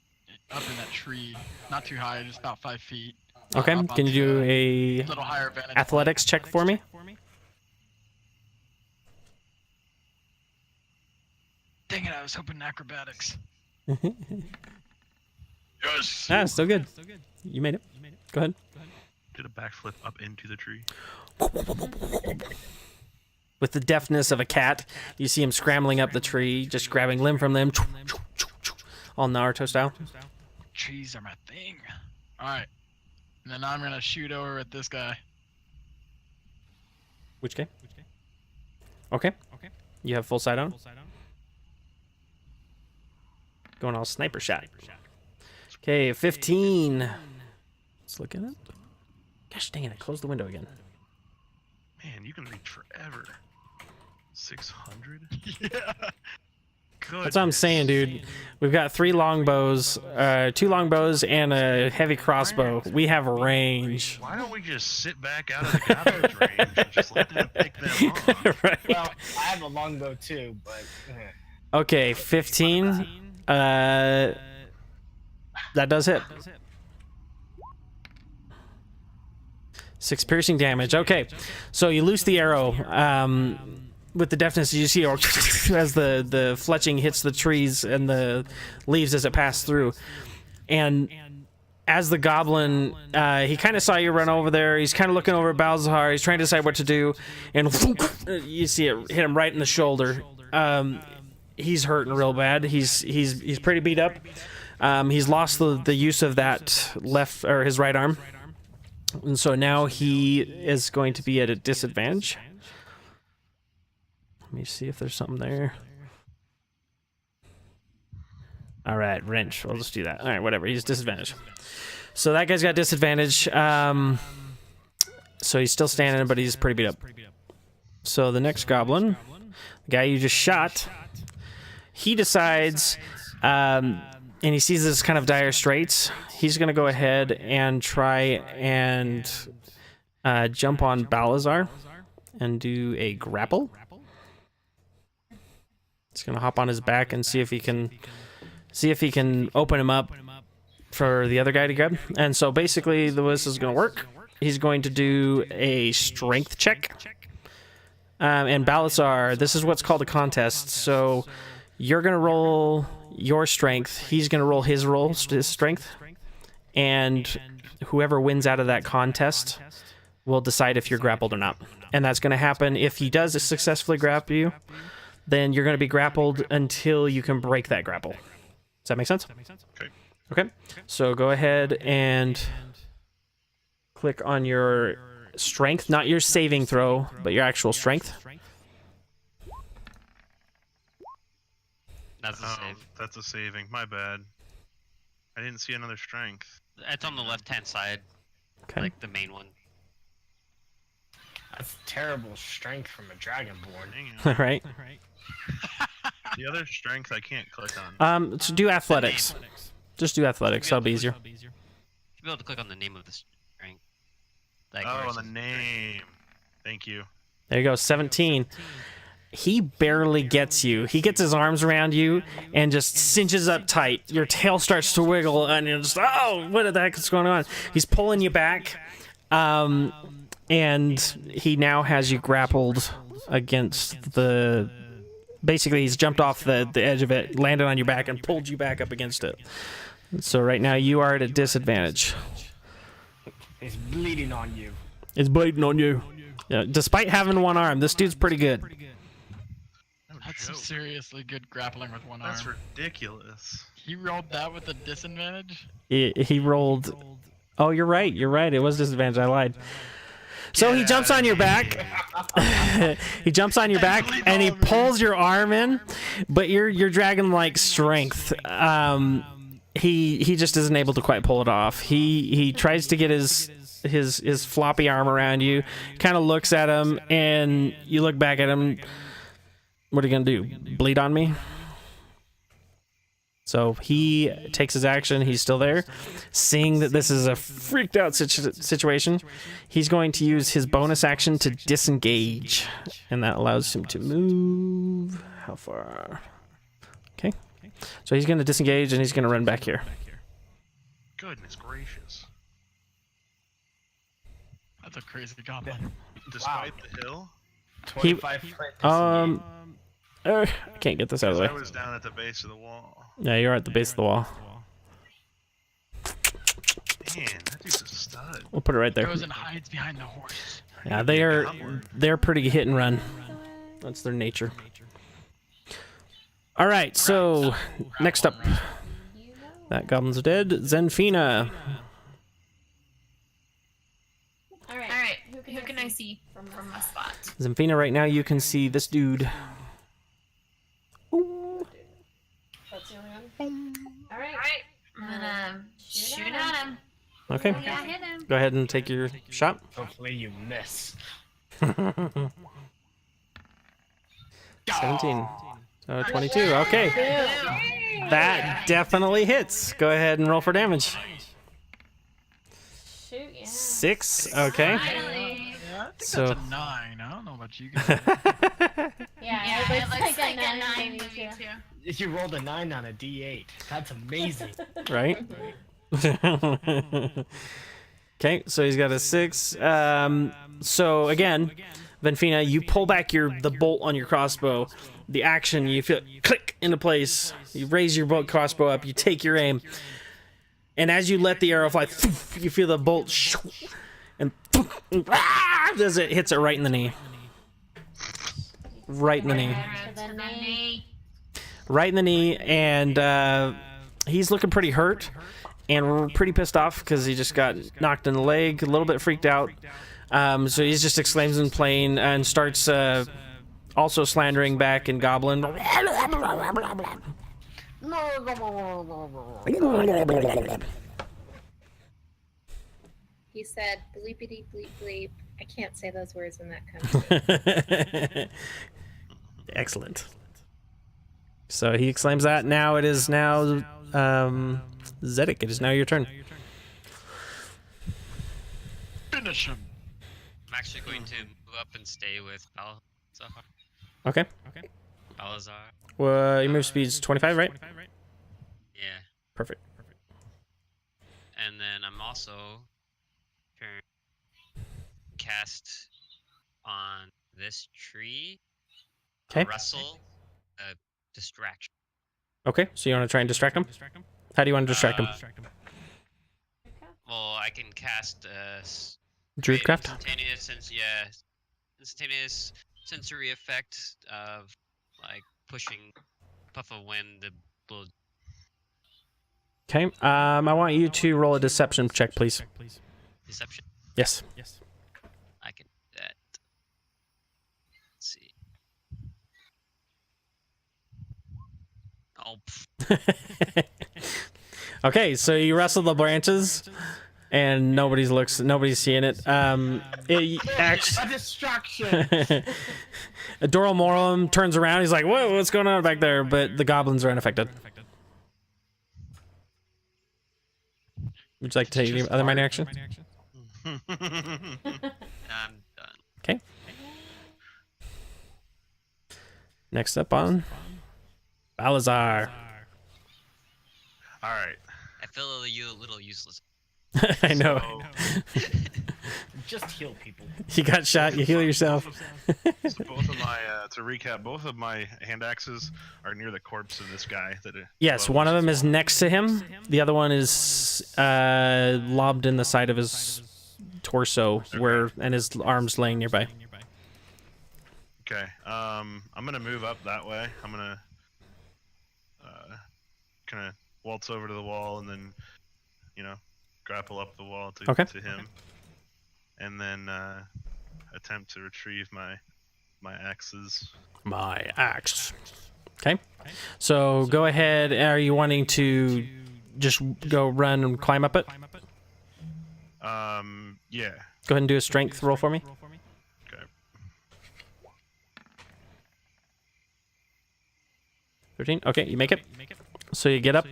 [SPEAKER 3] that tree, not too high, just about 5 feet.
[SPEAKER 1] Okay,
[SPEAKER 3] Up
[SPEAKER 1] can you
[SPEAKER 3] onto
[SPEAKER 1] do a
[SPEAKER 3] little higher vantage
[SPEAKER 1] athletics check for me?
[SPEAKER 3] Dang it! I was hoping acrobatics. Yes.
[SPEAKER 1] Ah, still good. You made it. Go ahead.
[SPEAKER 5] Did a backflip up into the tree.
[SPEAKER 1] With the deftness of a cat, you see him scrambling up the tree, just grabbing limb from limb, all Naruto style.
[SPEAKER 3] Trees are my thing. All right. And then I'm gonna shoot over at this guy.
[SPEAKER 1] Which guy? Okay. You have full sight on? Going all sniper shot. Okay, 15. Let's look at it. Gosh dang it, I closed the window again.
[SPEAKER 5] Man, you can reach forever. 600?
[SPEAKER 3] Yeah.
[SPEAKER 5] Good.
[SPEAKER 1] That's what I'm saying, dude. We've got 3 longbows, 2 longbows, and a heavy crossbow. We have a range.
[SPEAKER 5] Why don't we just sit back out of the goblin's range and just let them pick them off?
[SPEAKER 1] Right.
[SPEAKER 6] Well, I have a longbow too, but.
[SPEAKER 1] Okay, 15. That does hit. 6 piercing damage. Okay, so you loose the arrow. With the deftness, you see as the fletching hits the trees and the leaves as it passes through, and as the goblin, he kind of saw you run over there. He's kind of looking over at Balzahar. He's trying to decide what to do, and you see it hit him right in the shoulder. He's hurting real bad. He's pretty beat up. He's lost the use of that left or his right arm, and so now he is going to be at a disadvantage. Let me see if there's something there. All right, wrench. We'll just do that. All right, whatever. He's disadvantaged. So that guy's got disadvantage. So he's still standing, but he's pretty beat up. So the next goblin, the guy you just shot, he decides, and he sees this kind of dire straits. He's going to go ahead and try and jump on Balazar and do a grapple. He's going to hop on his back and see if he can open him up for the other guy to grab. And so basically the way this is going to work, he's going to do a strength check. And Balazar, this is what's called a contest. So you're going to roll your strength. He's going to roll his strength. And whoever wins out of that contest will decide if you're grappled or not. And that's going to happen if he does successfully grapple you. Then you're going to be grappled until you can break that grapple. Does that make sense? Okay. So go ahead and click on your strength, not your saving throw, but your actual strength.
[SPEAKER 4] That's a save.
[SPEAKER 5] That's a saving. My bad. I didn't see another strength.
[SPEAKER 4] It's on the left-hand side,
[SPEAKER 1] Okay.
[SPEAKER 4] like the main one.
[SPEAKER 6] That's terrible strength from a dragonborn.
[SPEAKER 5] Hang on.
[SPEAKER 1] Right.
[SPEAKER 5] The other strength I can't click on.
[SPEAKER 1] So do athletics. Just do athletics. That'll be easier.
[SPEAKER 4] You should be able to click on the name of the strength.
[SPEAKER 5] Oh, the name. Thank you.
[SPEAKER 1] There you go. 17. He barely gets you. He gets his arms around you and just cinches up tight. Your tail starts to wiggle, and you're just, oh, what the heck is going on? He's pulling you back, and he now has you grappled against the... Basically, he's jumped off the edge of it, landed on your back, and pulled you back up against it. So right now, you are at a disadvantage.
[SPEAKER 6] It's bleeding on you.
[SPEAKER 1] It's bleeding on you. Yeah, despite having one arm, this dude's pretty good.
[SPEAKER 3] That's some seriously good grappling with one arm.
[SPEAKER 5] That's ridiculous.
[SPEAKER 3] He rolled that with a disadvantage?
[SPEAKER 1] He rolled... Oh, you're right. You're right. It was disadvantage. I lied. So he jumps on your back. He jumps on your back and he pulls your arm in, but your dragon-like strength, he just isn't able to quite pull it off. He tries to get his floppy arm around you, kind of looks at him, and you look back at him. What are you gonna do? Bleed on me? So he takes his action. He's still there. Seeing that this is a freaked out situation, he's going to use his bonus action to disengage. And that allows him to move. How far? Okay. So he's going to disengage and he's going to run back here.
[SPEAKER 5] Goodness gracious.
[SPEAKER 3] That's a crazy goblin.
[SPEAKER 5] Despite the hill?
[SPEAKER 6] 25 foot
[SPEAKER 1] I can't get this out of the way.
[SPEAKER 5] I was down at the base of the wall.
[SPEAKER 1] Yeah, you're at the base of the wall.
[SPEAKER 5] Man, that dude's a stud.
[SPEAKER 1] We'll put it right there.
[SPEAKER 3] Goes and hides behind the horse.
[SPEAKER 1] Yeah, they're pretty hit and run. That's their nature. All right, so next up, that goblin's dead. Zenfina.
[SPEAKER 8] All right. Who can I see from my spot?
[SPEAKER 1] Zenfina, right now you can see this dude.
[SPEAKER 8] All right. I'm gonna shoot at him.
[SPEAKER 1] Okay.
[SPEAKER 8] Yeah, hit him.
[SPEAKER 1] Go ahead and take your shot.
[SPEAKER 6] Hopefully you miss.
[SPEAKER 1] 17. So 22. Okay. That definitely hits. Go ahead and roll for damage.
[SPEAKER 7] Shoot, yeah.
[SPEAKER 1] 6. Okay.
[SPEAKER 8] Finally.
[SPEAKER 3] Yeah, I think
[SPEAKER 1] So-
[SPEAKER 3] that's a 9. I don't know about you guys.
[SPEAKER 7] Yeah,
[SPEAKER 8] Yeah,
[SPEAKER 7] it looks like a 9
[SPEAKER 8] to me too.
[SPEAKER 6] If you rolled a 9 on a D8, that's amazing.
[SPEAKER 1] Right? Okay, so he's got a 6. So again, Zenfina, you pull back the bolt on your crossbow. The action, you feel click into place. You raise your crossbow up. You take your aim. And as you let the arrow fly, you feel the bolt and as it hits it right in the knee. Right in the knee. Right in the knee, and he's looking pretty hurt and pretty pissed off because he just got knocked in the leg, a little bit freaked out. So he just exclaims in pain and starts also slandering back in Goblin.
[SPEAKER 2] He said bleepity bleep bleep. I can't say those words when that comes.
[SPEAKER 1] Excellent. So he exclaims that. Now it is now Zedek. It is now your turn.
[SPEAKER 3] Finish him.
[SPEAKER 4] I'm actually going to move up and stay with Balazar.
[SPEAKER 1] Okay.
[SPEAKER 4] Balazar.
[SPEAKER 1] Well, your move speed's 25, right?
[SPEAKER 4] Yeah.
[SPEAKER 1] Perfect.
[SPEAKER 4] And then I'm also going to cast on this tree.
[SPEAKER 1] Okay.
[SPEAKER 4] Wrestle. Distraction.
[SPEAKER 1] Okay, so you want to try and distract him? How do you want to distract him?
[SPEAKER 4] Well, I can cast
[SPEAKER 1] Druidcraft?
[SPEAKER 4] instantaneous sensory effect of like pushing puff of wind the blood.
[SPEAKER 1] Okay, I want you to roll a deception check, please.
[SPEAKER 4] Deception.
[SPEAKER 1] Yes.
[SPEAKER 4] I can do that. Let's see. Oh.
[SPEAKER 1] Okay, so you wrestle the branches, and nobody's seeing it.
[SPEAKER 6] A distraction.
[SPEAKER 1] Doral Morum turns around. He's like, "Whoa, what's going on back there?" But the goblins are unaffected. Would you like to take any other minor action?
[SPEAKER 4] I'm done.
[SPEAKER 1] Okay. Next up on Balazar.
[SPEAKER 5] All right.
[SPEAKER 4] I feel a little useless.
[SPEAKER 1] I know.
[SPEAKER 6] Just heal people.
[SPEAKER 1] You got shot. You heal yourself.
[SPEAKER 5] So both of my, to recap, both of my hand axes are near the corpse of this guy.
[SPEAKER 1] Yes, one of them is next to him. The other one is lobbed in the side of his torso, and his arms laying nearby.
[SPEAKER 5] Okay. I'm gonna move up that way. I'm gonna kind of waltz over to the wall and then, grapple up the wall to him, and then attempt to retrieve my axes.
[SPEAKER 1] My axe. Okay. So go ahead. Are you wanting to just go run and climb up it?
[SPEAKER 5] Yeah.
[SPEAKER 1] Go ahead and do a strength roll for me.
[SPEAKER 5] Okay.
[SPEAKER 1] 13. Okay, you make it. So you get up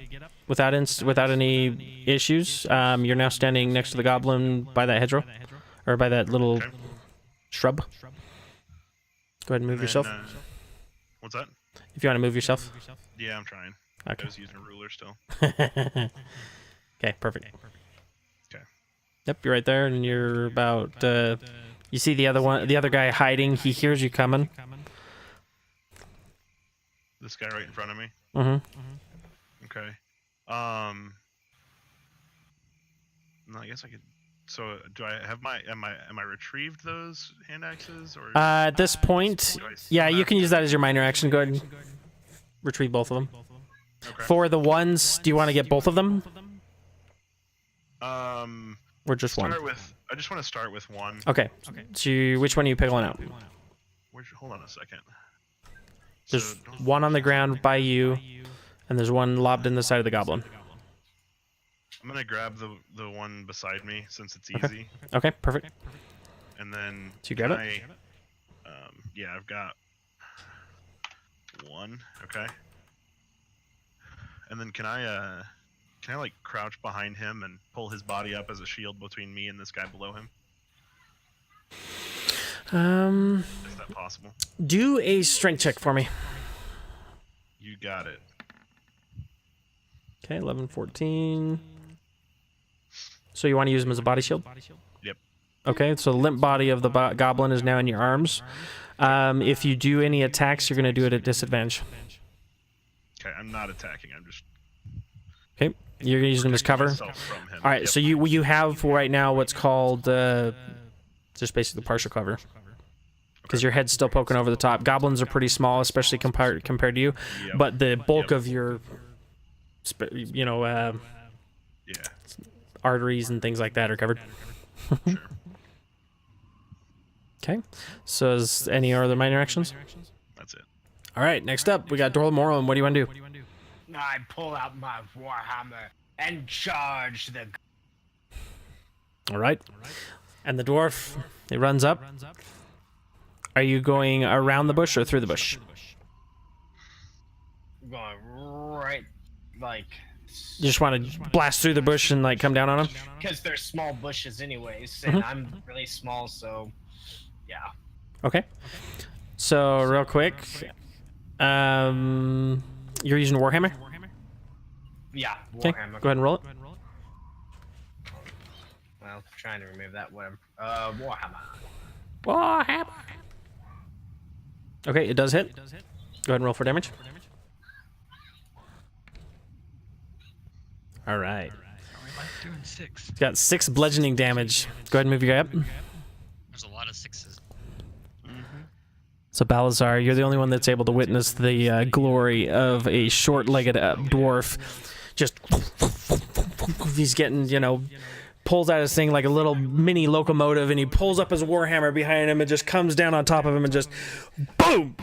[SPEAKER 1] without any issues. You're now standing next to the goblin by that hedgerow, or by that little shrub. Go ahead and move yourself.
[SPEAKER 5] What's that?
[SPEAKER 1] If you want to move yourself.
[SPEAKER 5] Yeah, I'm trying.
[SPEAKER 1] Okay.
[SPEAKER 5] I was using a ruler still.
[SPEAKER 1] Okay, perfect.
[SPEAKER 5] Okay.
[SPEAKER 1] Yep, you're right there, and you're about. You see the other guy hiding. He hears you coming.
[SPEAKER 5] This guy right in front of me. Okay. No, I guess I could. So, do I have am I retrieved those hand axes, or?
[SPEAKER 1] At this point, yeah, you can use that as your minor action. Go ahead and retrieve both of them.
[SPEAKER 5] Okay.
[SPEAKER 1] For the ones, do you want to get both of them? Or just one?
[SPEAKER 5] I just want to start with one.
[SPEAKER 1] Okay. So which one are you picking out?
[SPEAKER 5] Hold on a second.
[SPEAKER 1] There's one on the ground by you, and there's one lobbed in the side of the goblin.
[SPEAKER 5] I'm gonna grab the one beside me since it's easy.
[SPEAKER 1] Okay, perfect.
[SPEAKER 5] And then
[SPEAKER 1] So you grab it?
[SPEAKER 5] Yeah, I've got one. Okay. And then can I like crouch behind him and pull his body up as a shield between me and this guy below him? Is that possible?
[SPEAKER 1] Do a strength check for me.
[SPEAKER 5] You got it.
[SPEAKER 1] Okay, 11, 14. So you want to use him as a body shield?
[SPEAKER 5] Yep.
[SPEAKER 1] Okay, so the limp body of the goblin is now in your arms. If you do any attacks, you're going to do it at disadvantage.
[SPEAKER 5] Okay, I'm not attacking. I'm just.
[SPEAKER 1] Okay, You're using him as cover?
[SPEAKER 5] Myself from him.
[SPEAKER 1] All right,
[SPEAKER 5] Yep.
[SPEAKER 1] so you have right now what's called just basically partial cover. Because your head's still poking over the top. Goblins are pretty small, especially compared to you.
[SPEAKER 5] Yep.
[SPEAKER 1] But the bulk
[SPEAKER 5] Yep.
[SPEAKER 1] of your,
[SPEAKER 5] Yeah.
[SPEAKER 1] arteries and things like that are covered.
[SPEAKER 5] Sure.
[SPEAKER 1] Okay. So is any other minor actions?
[SPEAKER 5] That's it.
[SPEAKER 1] All right, next up, we got Dorl Morlin. What do you want to do?
[SPEAKER 6] I pull out my warhammer and charge the.
[SPEAKER 1] All right. And the dwarf, he runs up. Are you going around the bush or through the bush?
[SPEAKER 6] Going right, like.
[SPEAKER 1] You just want to blast through the bush and like come down on him?
[SPEAKER 6] Because they're small bushes, anyways, and I'm really small, so yeah.
[SPEAKER 1] Okay. So real quick, you're using Warhammer?
[SPEAKER 6] Yeah,
[SPEAKER 1] Okay,
[SPEAKER 6] warhammer.
[SPEAKER 1] go ahead and roll it.
[SPEAKER 6] Well, trying to remove that one. Warhammer.
[SPEAKER 1] Warhammer. Okay, it does hit. Go ahead and roll for damage. All right.
[SPEAKER 3] We like doing 6.
[SPEAKER 1] It's got 6 bludgeoning damage. Go ahead and move your guy up.
[SPEAKER 4] There's a lot of 6s.
[SPEAKER 1] So Balazar, you're the only one that's able to witness the glory of a short-legged dwarf. Just he's getting, pulls out his thing like a little mini locomotive, and he pulls up his warhammer behind him and just comes down on top of him and just boom.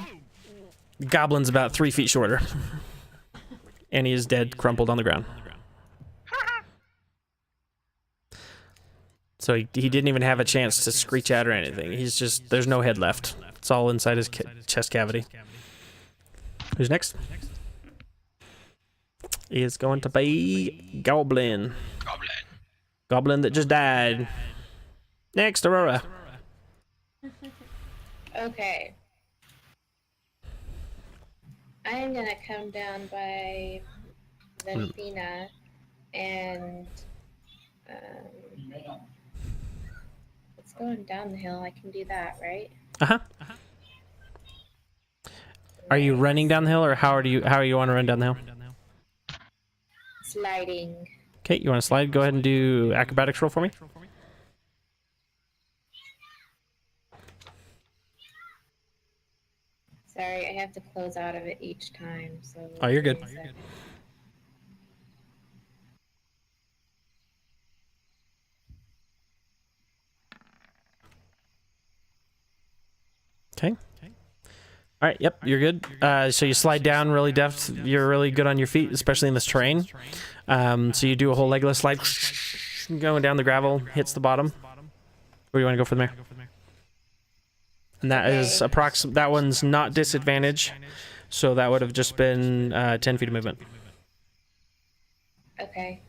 [SPEAKER 1] The goblin's about 3 feet shorter, and he is dead, crumpled on the ground. So he didn't even have a chance to screech out or anything. He's just, there's no head left. It's all inside his chest cavity. Who's next? Is going to be Goblin. Goblin that just died. Next, Aurora.
[SPEAKER 2] Okay. I'm gonna come down by Zenfina and it's going down the hill. I can do that, right?
[SPEAKER 1] Uh-huh. Are you running down the hill, or how do you want to run down the hill?
[SPEAKER 2] Sliding.
[SPEAKER 1] Okay, you want to slide? Go ahead and do acrobatics roll for me.
[SPEAKER 2] Sorry, I have to close out of it each time. So.
[SPEAKER 1] Oh, you're good. Okay. All right. Yep, you're good. So you slide down really deft. You're really good on your feet, especially in this terrain. So you do a whole legless slide, going down the gravel, hits the bottom. Where do you want to go from there? And that is approximate. That one's not disadvantage, so that would have just been 10 feet of movement.
[SPEAKER 2] Okay.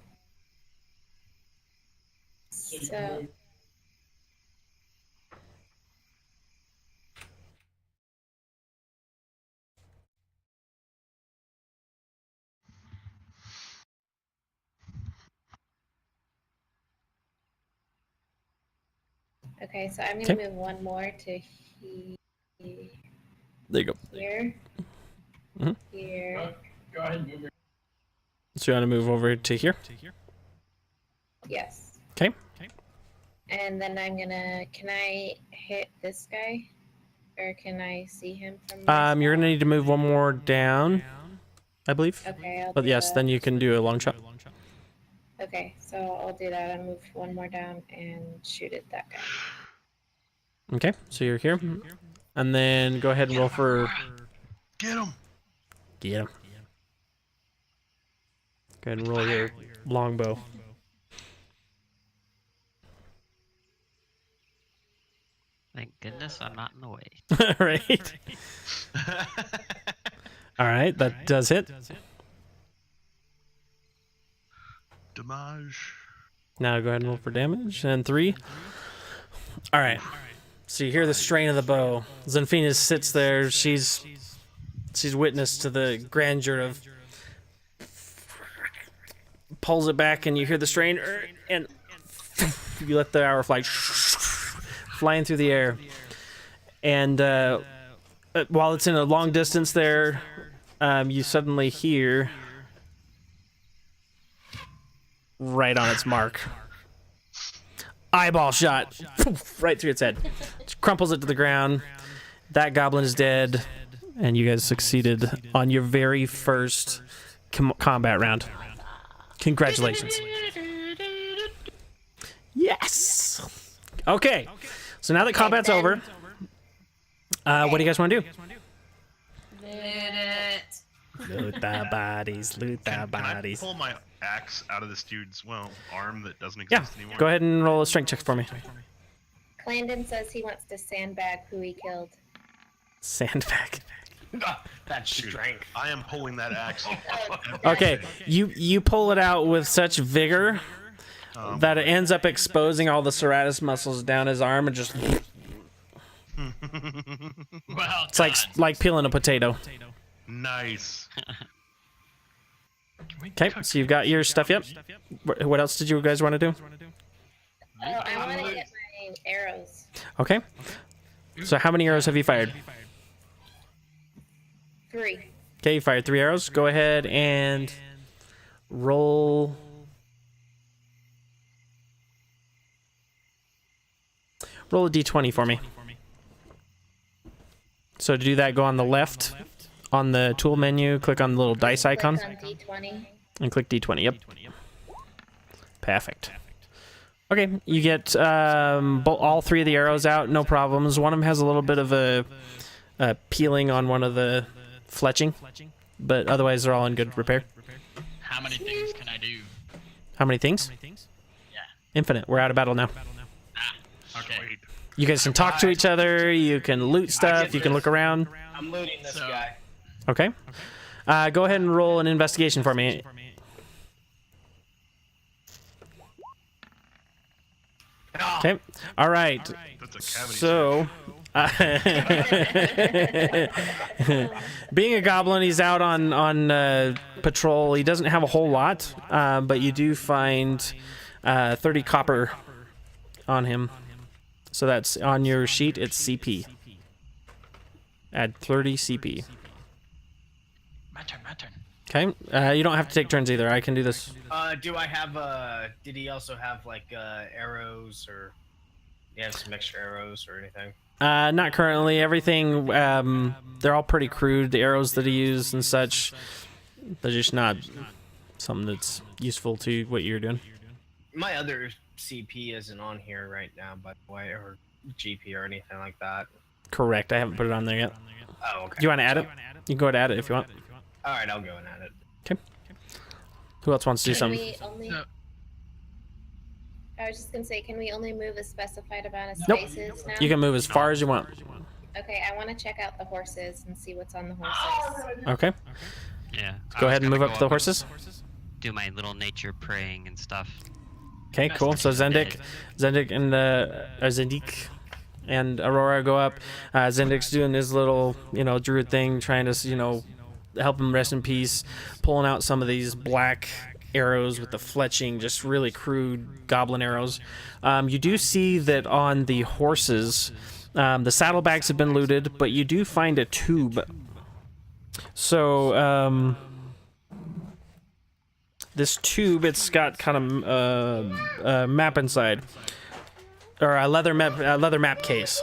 [SPEAKER 2] So. Okay, so I'm gonna move one more to
[SPEAKER 1] There you go.
[SPEAKER 2] here.
[SPEAKER 1] Mhm.
[SPEAKER 2] Here.
[SPEAKER 3] Go ahead and move your.
[SPEAKER 1] So you want to move over to here?
[SPEAKER 2] Yes.
[SPEAKER 1] Okay.
[SPEAKER 2] And then I'm gonna. Can I hit this guy, or can I see him from? my
[SPEAKER 1] You're gonna
[SPEAKER 2] spot?
[SPEAKER 1] need to move one more down, I believe.
[SPEAKER 2] Okay. I'll
[SPEAKER 1] But
[SPEAKER 2] do
[SPEAKER 1] yes,
[SPEAKER 2] that.
[SPEAKER 1] then you can do a long shot.
[SPEAKER 2] Okay, so I'll do that. I'll move one more down and shoot at that guy.
[SPEAKER 1] Okay, so you're here, and then go ahead and roll for.
[SPEAKER 5] Get him.
[SPEAKER 1] Get him. Go ahead and roll your longbow.
[SPEAKER 4] Thank goodness I'm not in the way.
[SPEAKER 1] Right. All right, that does hit.
[SPEAKER 5] Damage.
[SPEAKER 1] Now go ahead and roll for damage. And 3. All right. So you hear the strain of the bow. Zenfina sits there. She's witness to the grandeur of. Pulls it back, and you hear the strain, and you let the arrow fly, flying through the air. And while it's in a long distance there, you suddenly hear right on its mark. Eyeball shot. Right through its head. Just crumples it to the ground. That goblin is dead. And you guys succeeded on your very first combat round. Congratulations. Yes! Okay. So now that combat's over, what do you guys want to do?
[SPEAKER 8] Loot it.
[SPEAKER 1] Loot the bodies, loot the
[SPEAKER 5] Can I
[SPEAKER 1] bodies.
[SPEAKER 5] pull my axe out of this dude's arm that doesn't exist anymore?
[SPEAKER 1] Go ahead and roll a strength check for me.
[SPEAKER 2] Clandon says he wants to sandbag who he killed.
[SPEAKER 1] Sandbag.
[SPEAKER 6] That's strength.
[SPEAKER 5] I am pulling that axe.
[SPEAKER 1] Okay, you pull it out with such vigor that it ends up exposing all the serratus muscles down his arm and just...
[SPEAKER 3] Well,
[SPEAKER 1] It's like peeling a potato.
[SPEAKER 5] Nice.
[SPEAKER 1] Okay, so you've got your stuff, yep. What else did you guys want to do?
[SPEAKER 2] Oh, I want to get my arrows.
[SPEAKER 1] Okay. So how many arrows have you fired?
[SPEAKER 2] 3.
[SPEAKER 1] Okay, you fired 3 arrows. Go ahead and roll... Roll a d20 for me. So to do that, go on the left on the tool menu, click on the little dice icon,
[SPEAKER 2] Click on D20.
[SPEAKER 1] and click d20. Yep. Perfect. Okay, you get all 3 of the arrows out, no problems. One of them has a little bit of a peeling on one of the fletching, but otherwise they're all in good repair.
[SPEAKER 3] how many things can I do?
[SPEAKER 1] How many things?
[SPEAKER 3] Yeah.
[SPEAKER 1] Infinite. We're out of battle now.
[SPEAKER 3] Okay.
[SPEAKER 5] Sweet.
[SPEAKER 1] You guys can talk to each other, you can loot stuff, you can look around.
[SPEAKER 6] I'm looting this
[SPEAKER 3] So-
[SPEAKER 6] guy.
[SPEAKER 1] Okay. Go ahead and roll an investigation for me. Okay. All right.
[SPEAKER 5] That's a cavity.
[SPEAKER 1] So, being a goblin, he's out on patrol. He doesn't have a whole lot, but you do find 30 copper on him. So that's on your sheet. It's CP. Add 30 CP.
[SPEAKER 3] My turn.
[SPEAKER 1] Okay. You don't have to take turns either. I can do this.
[SPEAKER 6] Do I have did he also have like arrows or do you have some extra arrows or anything?
[SPEAKER 1] Not currently. Everything, they're all pretty crude. The arrows that he used and such, they're just not something that's useful to what you're doing.
[SPEAKER 6] My other CP isn't on here right now, by the way, or GP or anything like that.
[SPEAKER 1] Correct. I haven't put it on there yet.
[SPEAKER 6] Oh, okay.
[SPEAKER 1] You want to add it? You can go ahead and add it if you want.
[SPEAKER 6] All right, I'll go and add it.
[SPEAKER 1] Okay. Who else wants to do
[SPEAKER 2] Can
[SPEAKER 1] something?
[SPEAKER 2] we only...
[SPEAKER 3] No.
[SPEAKER 2] I was just going to say, can we only move a specified amount of
[SPEAKER 1] Nope.
[SPEAKER 2] spaces now?
[SPEAKER 1] You can move as far as you want.
[SPEAKER 2] Okay, I want to check out the horses and see what's on the horses.
[SPEAKER 1] Okay.
[SPEAKER 4] Yeah.
[SPEAKER 1] Go ahead and move up to the horses.
[SPEAKER 4] Do my little nature praying and stuff.
[SPEAKER 1] Okay, cool. So Zendik and Zendik and Aurora go up. Zendik's doing his little, druid thing, trying to, help him rest in peace, pulling out some of these black arrows with the fletching, just really crude goblin arrows. You do see that on the horses, the saddlebags have been looted, but you do find a tube. So, this tube, it's got kind of a map inside, or a leather map case.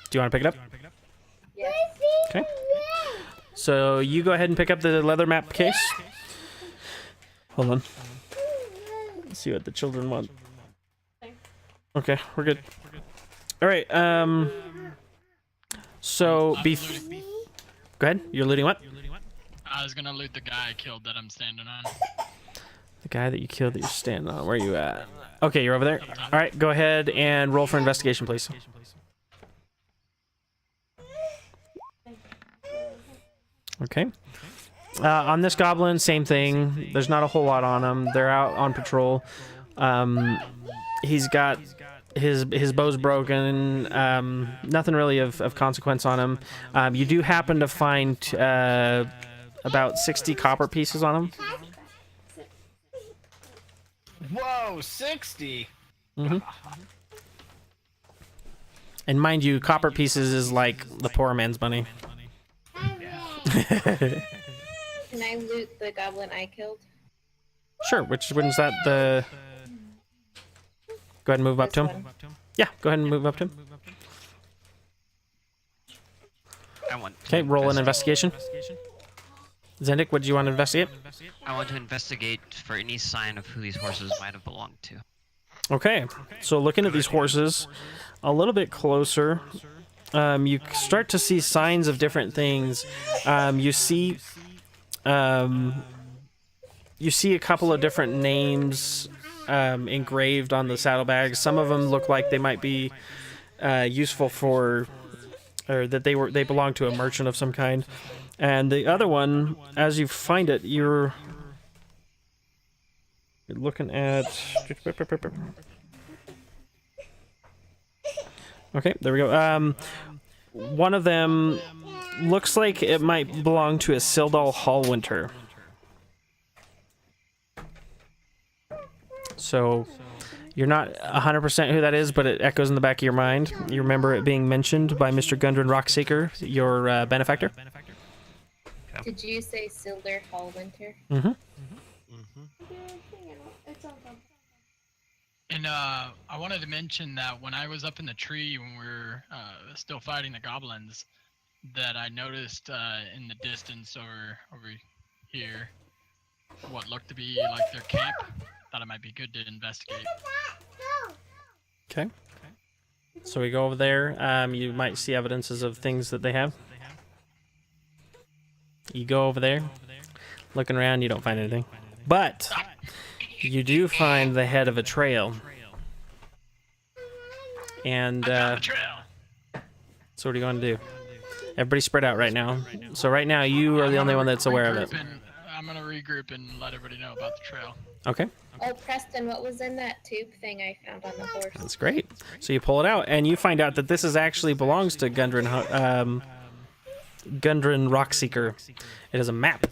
[SPEAKER 1] Do you want to pick it up?
[SPEAKER 2] Yes.
[SPEAKER 1] Okay. So you go ahead and pick up the leather map case. Hold on. Let's see what the children want. Okay, we're good. All right. So go ahead. You're looting what?
[SPEAKER 3] I was gonna loot the guy I killed that I'm standing on.
[SPEAKER 1] The guy that you killed that you're standing on. Where are you at? Okay, you're over there. All right, go ahead and roll for investigation, please. Okay. On this goblin, same thing. There's not a whole lot on him. They're out on patrol. He's got his bow's broken. Nothing really of consequence on him. You do happen to find about 60 copper pieces on him.
[SPEAKER 6] Whoa, 60!
[SPEAKER 1] Mm-hmm. And mind you, copper pieces is like the poor man's money.
[SPEAKER 2] Can I loot the goblin I killed?
[SPEAKER 1] Sure. Which one's that? The. Go ahead and move up to him. Yeah, go ahead and move up to him. Okay, roll an investigation. Zendik, what do you want to investigate?
[SPEAKER 4] I want to investigate for any sign of who these horses might have belonged to.
[SPEAKER 1] Okay, so looking at these horses a little bit closer, you start to see signs of different things. You see a couple of different names engraved on the saddlebags. Some of them look like they might be useful for, or that they belong to a merchant of some kind. And the other one, as you find it, you're looking at. Okay, there we go. One of them looks like it might belong to a Sildal Hallwinter. So you're not 100% who that is, but it echoes in the back of your mind. You remember it being mentioned by Mr. Gundren Rockseeker, your benefactor.
[SPEAKER 2] Did you say Silder Hallwinter?
[SPEAKER 1] Mm-hmm.
[SPEAKER 3] And I wanted to mention that when I was up in the tree when we were still fighting the goblins, that I noticed in the distance over here what looked to be like their camp. Thought it might be good to investigate.
[SPEAKER 1] Okay. So we go over there. You might see evidences of things that they have. You go over there, looking around, you don't find anything. But you do find the head of a trail. And so what are you going to do? Everybody spread out right now. So right now you are the only one that's aware of it.
[SPEAKER 3] I'm going to regroup and let everybody know about the trail.
[SPEAKER 1] Okay.
[SPEAKER 2] Oh, Preston, what was in that tube thing I found on the horse?
[SPEAKER 1] That's great. So you pull it out, and you find out that this is actually belongs to Gundren Rockseeker. It is a map.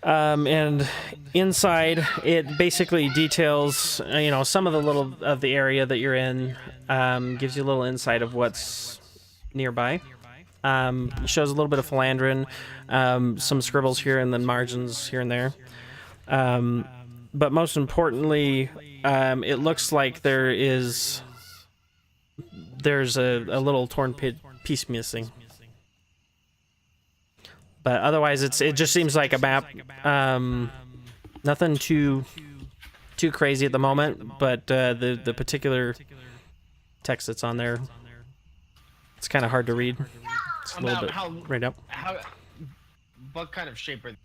[SPEAKER 1] And inside, it basically details, some of the area that you're in. Gives you a little insight of what's nearby. Shows a little bit of Philandrin, some scribbles here and then margins here and there. But most importantly, it looks like there's a little torn piece missing. But otherwise, it just seems like a map. Nothing too crazy at the moment, but the particular text that's on there, it's kind of hard to read. It's a little bit right up.
[SPEAKER 6] What kind of shape are they?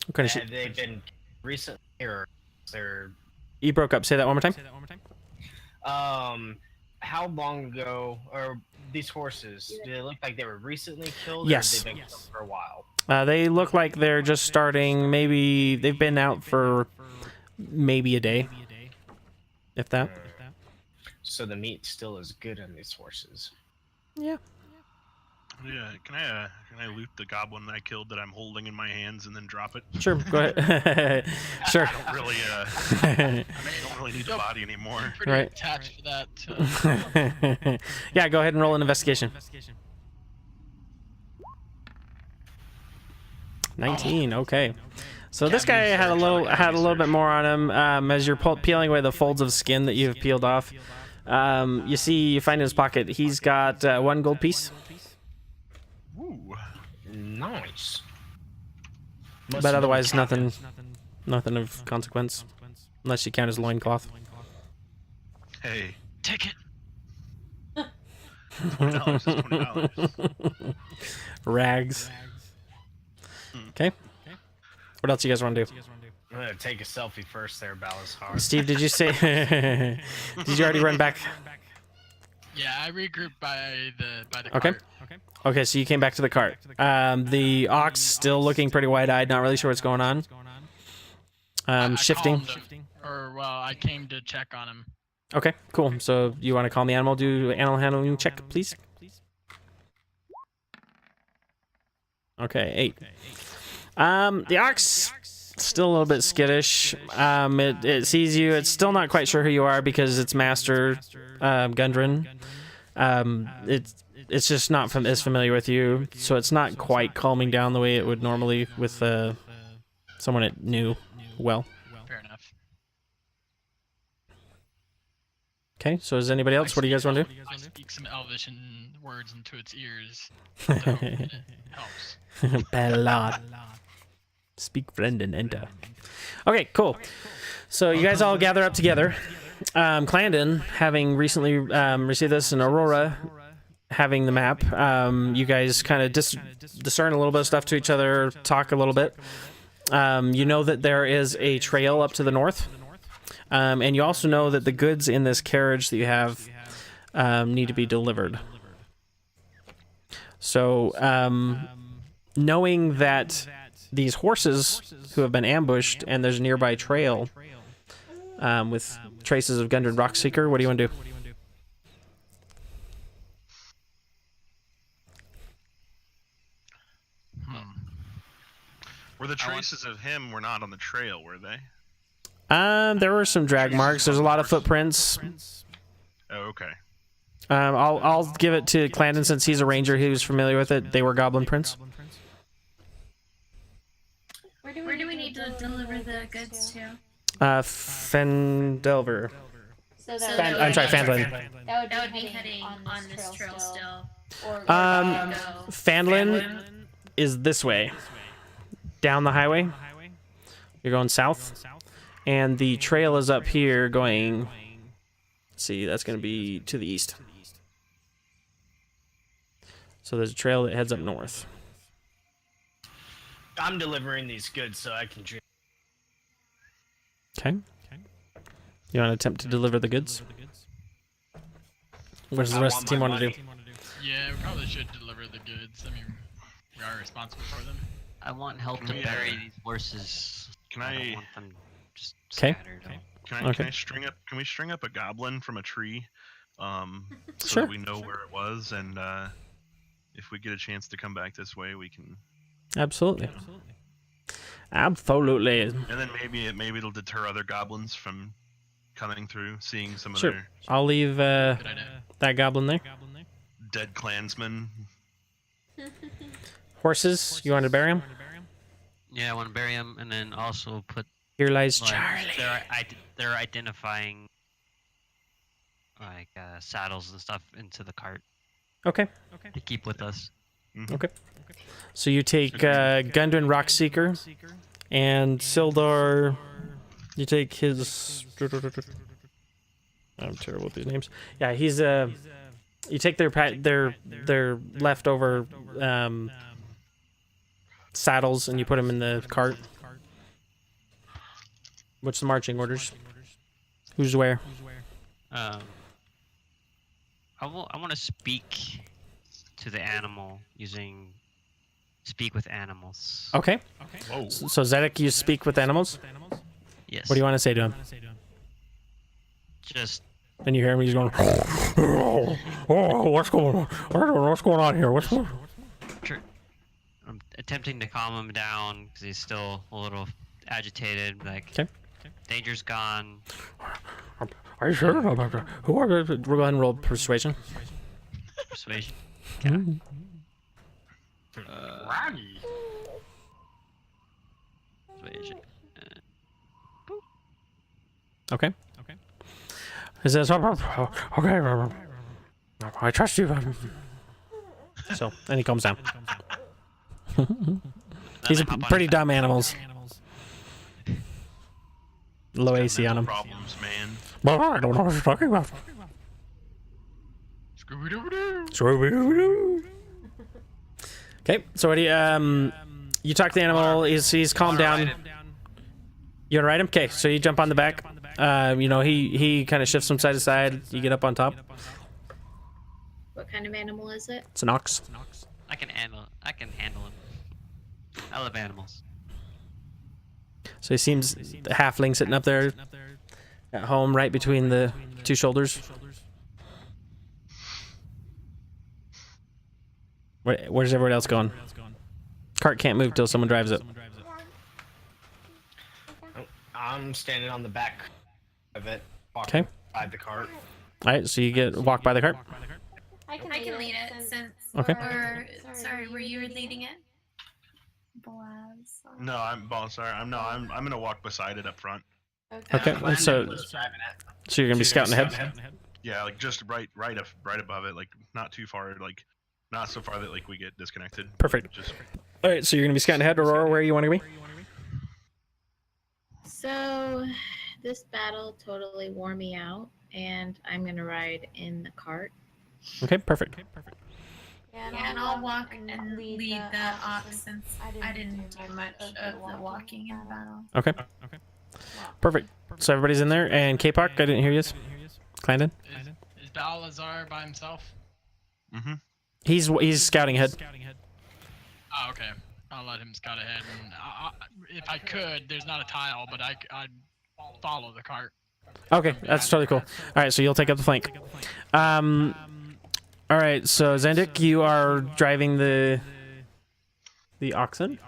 [SPEAKER 1] What kind of shape?
[SPEAKER 6] Have they been recently, or they're?
[SPEAKER 1] You broke up. Say that one more time.
[SPEAKER 6] How long ago are these horses? Do they look like they were recently killed?
[SPEAKER 1] Yes.
[SPEAKER 6] Or have they been killed for a while?
[SPEAKER 1] They look like they're just starting. Maybe they've been out for maybe a day, if that.
[SPEAKER 6] So the meat still is good on these horses.
[SPEAKER 1] Yeah.
[SPEAKER 5] Yeah, can I loot the goblin that I killed that I'm holding in my hands and then drop it?
[SPEAKER 1] Sure, go ahead. Sure.
[SPEAKER 5] I don't really, don't really need the body anymore.
[SPEAKER 3] Pretty
[SPEAKER 1] Right.
[SPEAKER 3] attached to that.
[SPEAKER 1] Yeah, go ahead and roll an investigation. 19. Okay. So this guy had a little bit more on him. As you're peeling away the folds of skin that you've peeled off, you find in his pocket he's got 1 gold piece.
[SPEAKER 5] Ooh.
[SPEAKER 6] Nice.
[SPEAKER 1] But otherwise, nothing of consequence, unless you count his loincloth.
[SPEAKER 5] Hey.
[SPEAKER 3] Take it.
[SPEAKER 5] $20 is $20.
[SPEAKER 1] Rags. Okay. What else you guys want to do?
[SPEAKER 6] I'm gonna take a selfie first there, Balazar.
[SPEAKER 1] Steve, did you say? Did you already run back?
[SPEAKER 3] Yeah, I regrouped by the
[SPEAKER 1] Okay.
[SPEAKER 3] cart.
[SPEAKER 1] Okay, so you came back to the cart. The ox still looking pretty wide-eyed, not really sure what's going on.
[SPEAKER 3] I
[SPEAKER 1] Shifting.
[SPEAKER 3] calmed him. I came to check on him.
[SPEAKER 1] Okay, cool. So you want to calm the animal? Do animal handling check, please. Okay, 8. The ox still a little bit skittish. It sees you. It's still not quite sure who you are because it's Master Gundren. It's just not as familiar with you, so it's not quite calming down the way it would normally with someone it knew. well.
[SPEAKER 3] Fair enough.
[SPEAKER 1] Okay, so is anybody else? What do you guys want to do?
[SPEAKER 3] I speak some Elvish and words into its ears. So it helps.
[SPEAKER 1] Bellad. Speak friend and enter. Okay, cool. So you guys all gather up together. Clandon, having recently received this, and Aurora, having the map, you guys kind of discern a little bit of stuff to each other, talk a little bit. You know that there is a trail up to the north, and you also know that the goods in this carriage that you have need to be delivered. So, knowing that these horses who have been ambushed and there's a nearby trail with traces of Gundren Rockseeker, what do you want to do?
[SPEAKER 5] Were the traces of him were not on the trail, were they?
[SPEAKER 1] There were some drag marks. There's a lot of footprints.
[SPEAKER 5] Oh, okay.
[SPEAKER 1] I'll give it to Clandon since he's a ranger who's familiar with it. They were goblin prints.
[SPEAKER 8] Where do we need to deliver the goods to?
[SPEAKER 1] Fendelver.
[SPEAKER 7] So
[SPEAKER 1] I'm sorry, Fandlin.
[SPEAKER 8] That would be heading on this trail still.
[SPEAKER 1] Fandlin is this way. Down the highway. You're going south. And the trail is up here going... Let's see, that's going to be to the east. So there's a trail that heads up north.
[SPEAKER 6] I'm delivering these goods so I can drink.
[SPEAKER 1] Okay. You want to attempt to deliver the goods? What does the rest of the team want to do?
[SPEAKER 3] Yeah, we probably should deliver the goods. I mean, we are responsible for them.
[SPEAKER 4] I want help to bury these horses.
[SPEAKER 5] Can
[SPEAKER 4] I
[SPEAKER 5] I?
[SPEAKER 4] don't want them just
[SPEAKER 1] Okay.
[SPEAKER 4] scattered.
[SPEAKER 5] Can I string up? Can we string up a goblin from a tree? So
[SPEAKER 1] Sure.
[SPEAKER 5] that we know where it was, and if we get a chance to come back this way, we can.
[SPEAKER 1] Absolutely. Absolutely.
[SPEAKER 5] And then maybe it'll deter other goblins from coming through, seeing some of
[SPEAKER 1] Sure.
[SPEAKER 5] their
[SPEAKER 1] I'll leave
[SPEAKER 3] Good idea.
[SPEAKER 1] that goblin there.
[SPEAKER 5] dead clansmen.
[SPEAKER 1] Horses, you want to bury them?
[SPEAKER 4] Yeah, I want to bury them, and then also put
[SPEAKER 1] Here lies
[SPEAKER 4] like,
[SPEAKER 1] Charlie.
[SPEAKER 4] they're identifying like saddles and stuff into the cart
[SPEAKER 1] Okay.
[SPEAKER 4] to keep with us.
[SPEAKER 1] Okay. So you take Gundren Rockseeker and Sildar. You take his. I'm terrible with these names. Yeah, he's You take their leftover saddles and you put them in the cart. What's the marching orders? Who's where?
[SPEAKER 4] I want to speak to the animal using speak with animals.
[SPEAKER 1] Okay.
[SPEAKER 5] Whoa.
[SPEAKER 1] So Zedek, you speak with animals?
[SPEAKER 4] Yes.
[SPEAKER 1] What do you want to say to him?
[SPEAKER 4] Just
[SPEAKER 1] And you hear him, he's going, oh, what's going on? What's going on here? What's going on?
[SPEAKER 4] I'm attempting to calm him down because he's still a little agitated. Like,
[SPEAKER 1] Okay.
[SPEAKER 4] danger's gone.
[SPEAKER 1] Are you sure about that? Who are they? We'll go ahead and roll persuasion.
[SPEAKER 4] Persuasion. Persuasion.
[SPEAKER 1] Okay. He says, okay, I trust you. So, and he calms down. He's a pretty dumb animals. Low AC on him.
[SPEAKER 5] Problems, man.
[SPEAKER 1] Well, I don't know what you're talking about.
[SPEAKER 3] Scooby-Doo-Doo.
[SPEAKER 1] Okay, so what do you talk to the animal, he's calmed down. You wanna ride him? Okay, so you jump on the back. You know, he kind of shifts from side to side. You get up on top.
[SPEAKER 2] What kind of animal is it?
[SPEAKER 1] It's an ox.
[SPEAKER 4] I can handle him. I love animals.
[SPEAKER 1] So he seems the halfling sitting up there at home, right between the two shoulders. Where's everyone else going? Cart can't move till someone drives it.
[SPEAKER 6] I'm standing on the back of it,
[SPEAKER 1] Okay.
[SPEAKER 6] walking by the cart.
[SPEAKER 1] All right, so you walk by the cart.
[SPEAKER 8] I can lead it since.
[SPEAKER 1] Okay.
[SPEAKER 8] Or sorry, were you leading it? people as. So.
[SPEAKER 5] No, I'm sorry. I'm gonna walk beside it up front.
[SPEAKER 1] Okay,
[SPEAKER 6] Landon
[SPEAKER 1] so
[SPEAKER 6] was driving it.
[SPEAKER 1] you're gonna be scouting ahead.
[SPEAKER 5] Yeah, like just right above it, like not too far, like not so far that like we get disconnected.
[SPEAKER 1] Perfect.
[SPEAKER 5] Just
[SPEAKER 1] All right, so you're gonna be scouting ahead, Aurora. Where you want to be?
[SPEAKER 2] So, this battle totally wore me out, and I'm gonna ride in the cart.
[SPEAKER 1] Okay, perfect.
[SPEAKER 7] Yeah,
[SPEAKER 8] And I'll walk and lead the ox since I didn't do much of the walking in the battle.
[SPEAKER 1] Okay. Perfect. So everybody's in there, and K-Pop, I didn't hear you. Clandon?
[SPEAKER 3] Is Balazar by himself?
[SPEAKER 5] Mm-hmm.
[SPEAKER 1] He's scouting ahead.
[SPEAKER 3] Oh, okay. I'll let him scout ahead. And if I could, there's not a tile, but I'd follow the cart.
[SPEAKER 1] Okay, that's totally cool. All right, so you'll take up the flank. All right, so Zandik, you are driving the oxen,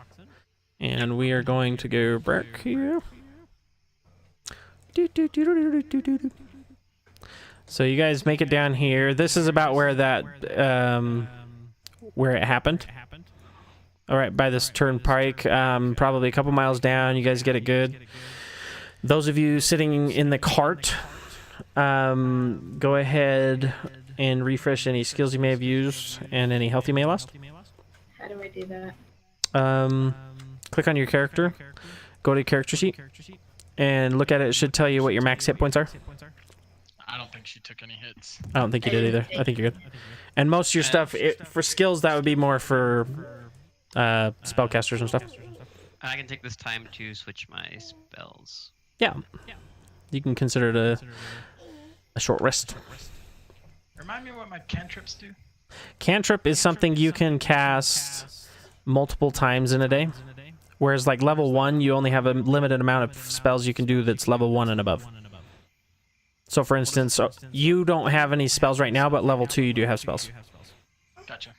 [SPEAKER 1] and we are going to go back here. So you guys make it down here. This is about where that where it happened. All right, by this turnpike, probably a couple miles down. You guys get it good. Those of you sitting in the cart, go ahead and refresh any skills you may have used and any health you may have lost.
[SPEAKER 2] How do I do that?
[SPEAKER 1] Click on your character, go to character sheet, and look at it. It should tell you what your max hit points are.
[SPEAKER 3] I don't think she took any hits.
[SPEAKER 1] I don't think you did either. I think you're good. And most of your stuff, for skills, that would be more for spellcasters and stuff.
[SPEAKER 4] And I can take this time to switch my spells.
[SPEAKER 1] Yeah. You can consider it a short rest.
[SPEAKER 3] Remind me what my cantrips do.
[SPEAKER 1] Cantrip is something you can cast multiple times in a day. Whereas like level 1, you only have a limited amount of spells you can do that's level 1 and above. So for instance, you don't have any spells right now, but level 2 you do have spells.
[SPEAKER 3] Gotcha.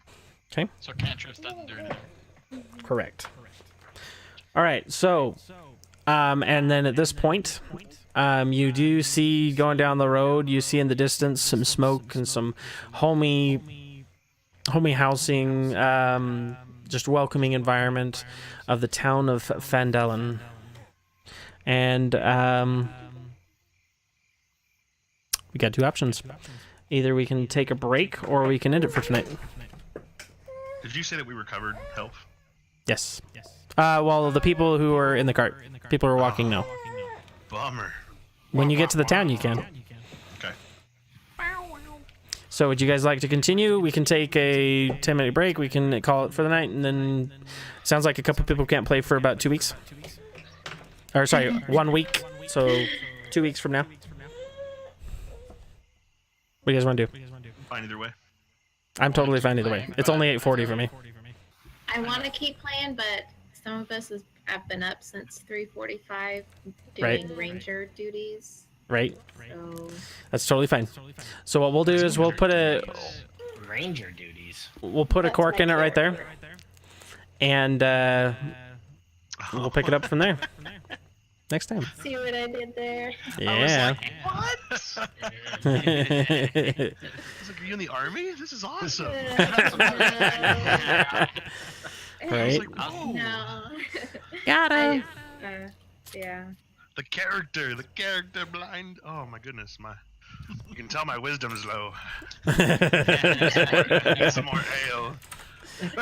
[SPEAKER 1] Okay.
[SPEAKER 3] So cantrips doesn't do anything.
[SPEAKER 1] Correct. All right, so, and then at this point, you do see going down the road, you see in the distance some smoke and some homey housing, just welcoming environment of the town of Fandelen. And we got two options. Either we can take a break or we can end it for tonight.
[SPEAKER 5] Did you say that we recovered health?
[SPEAKER 1] Yes. Well, the people who are in the cart. People who are walking now.
[SPEAKER 5] Bummer.
[SPEAKER 1] When you get to the town, you can.
[SPEAKER 5] Okay.
[SPEAKER 1] So would you guys like to continue? We can take a 10-minute break. We can call it for the night, and then sounds like a couple people can't play for about 2 weeks. Or sorry, 1 week. So 2 weeks from now. What do you guys want to do?
[SPEAKER 5] Fine either way.
[SPEAKER 1] I'm totally fine either way. It's only 8:40 for me.
[SPEAKER 2] I want to keep playing, but some of us have been up since 3:45 doing ranger duties.
[SPEAKER 1] Right.
[SPEAKER 2] So
[SPEAKER 1] That's totally fine. So what we'll do is we'll put a
[SPEAKER 6] Ranger duties.
[SPEAKER 1] cork in it right there, and we'll pick it up from there next time.
[SPEAKER 2] see what I did there?
[SPEAKER 1] Yeah.
[SPEAKER 5] What? I was like, are you in the army? This is awesome.
[SPEAKER 1] Right.
[SPEAKER 5] Like, whoa.
[SPEAKER 2] No.
[SPEAKER 1] Got him.
[SPEAKER 2] Yeah.
[SPEAKER 5] The character blind. Oh my goodness, you can tell my wisdom's low. Need some more ale.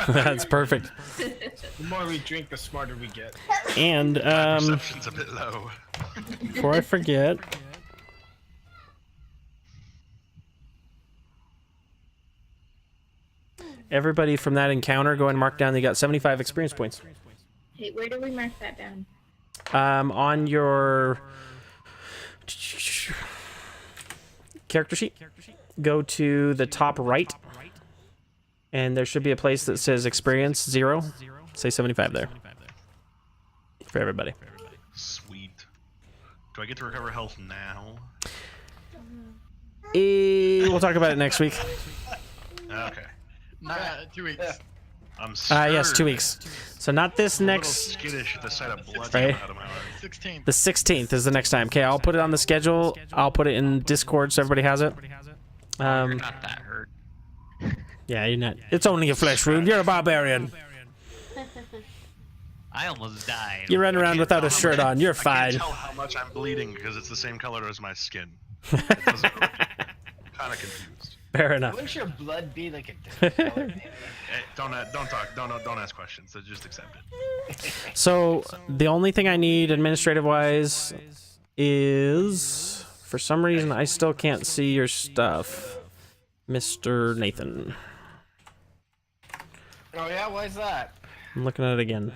[SPEAKER 1] That's perfect.
[SPEAKER 6] The more we drink, the smarter we get.
[SPEAKER 1] And
[SPEAKER 5] Perception's a bit low.
[SPEAKER 1] before I forget, everybody from that encounter go and mark down. They got 75 experience points.
[SPEAKER 2] Hey, where do we mark that down?
[SPEAKER 1] On your character sheet, go to the top right, and there should be a place that says experience 0. Say 75 there for everybody.
[SPEAKER 5] Sweet. Do I get to recover health now?
[SPEAKER 1] We'll talk about it next week.
[SPEAKER 5] Okay.
[SPEAKER 3] 2 weeks.
[SPEAKER 5] I'm scared.
[SPEAKER 1] Yes, 2 weeks. So not this
[SPEAKER 5] I'm a
[SPEAKER 1] next.
[SPEAKER 5] little skittish at the sight of blood
[SPEAKER 1] Right.
[SPEAKER 5] coming out of my arm.
[SPEAKER 3] 16th.
[SPEAKER 1] The 16th is the next time. Okay, I'll put it on the schedule. I'll put it in Discord so everybody has it.
[SPEAKER 4] You're not that hurt.
[SPEAKER 1] Yeah, you're not. It's only a flesh wound. You're a barbarian.
[SPEAKER 4] I almost died.
[SPEAKER 1] You run
[SPEAKER 5] I
[SPEAKER 1] around
[SPEAKER 5] can't
[SPEAKER 1] without a
[SPEAKER 5] tell how
[SPEAKER 1] shirt
[SPEAKER 5] much-
[SPEAKER 1] on. You're
[SPEAKER 5] I
[SPEAKER 1] fine.
[SPEAKER 5] can't tell how much I'm bleeding because it's the same color as my skin. It doesn't really, kind of confused.
[SPEAKER 1] Fair enough.
[SPEAKER 6] Wouldn't your blood be like a different color, maybe?
[SPEAKER 5] Hey, don't talk. Don't ask questions. So just accept it.
[SPEAKER 1] So the only thing I need administrative-wise is, for some reason, I still can't see your stuff, Mr. Nathan.
[SPEAKER 6] Oh yeah, why is that?
[SPEAKER 1] I'm looking at it again.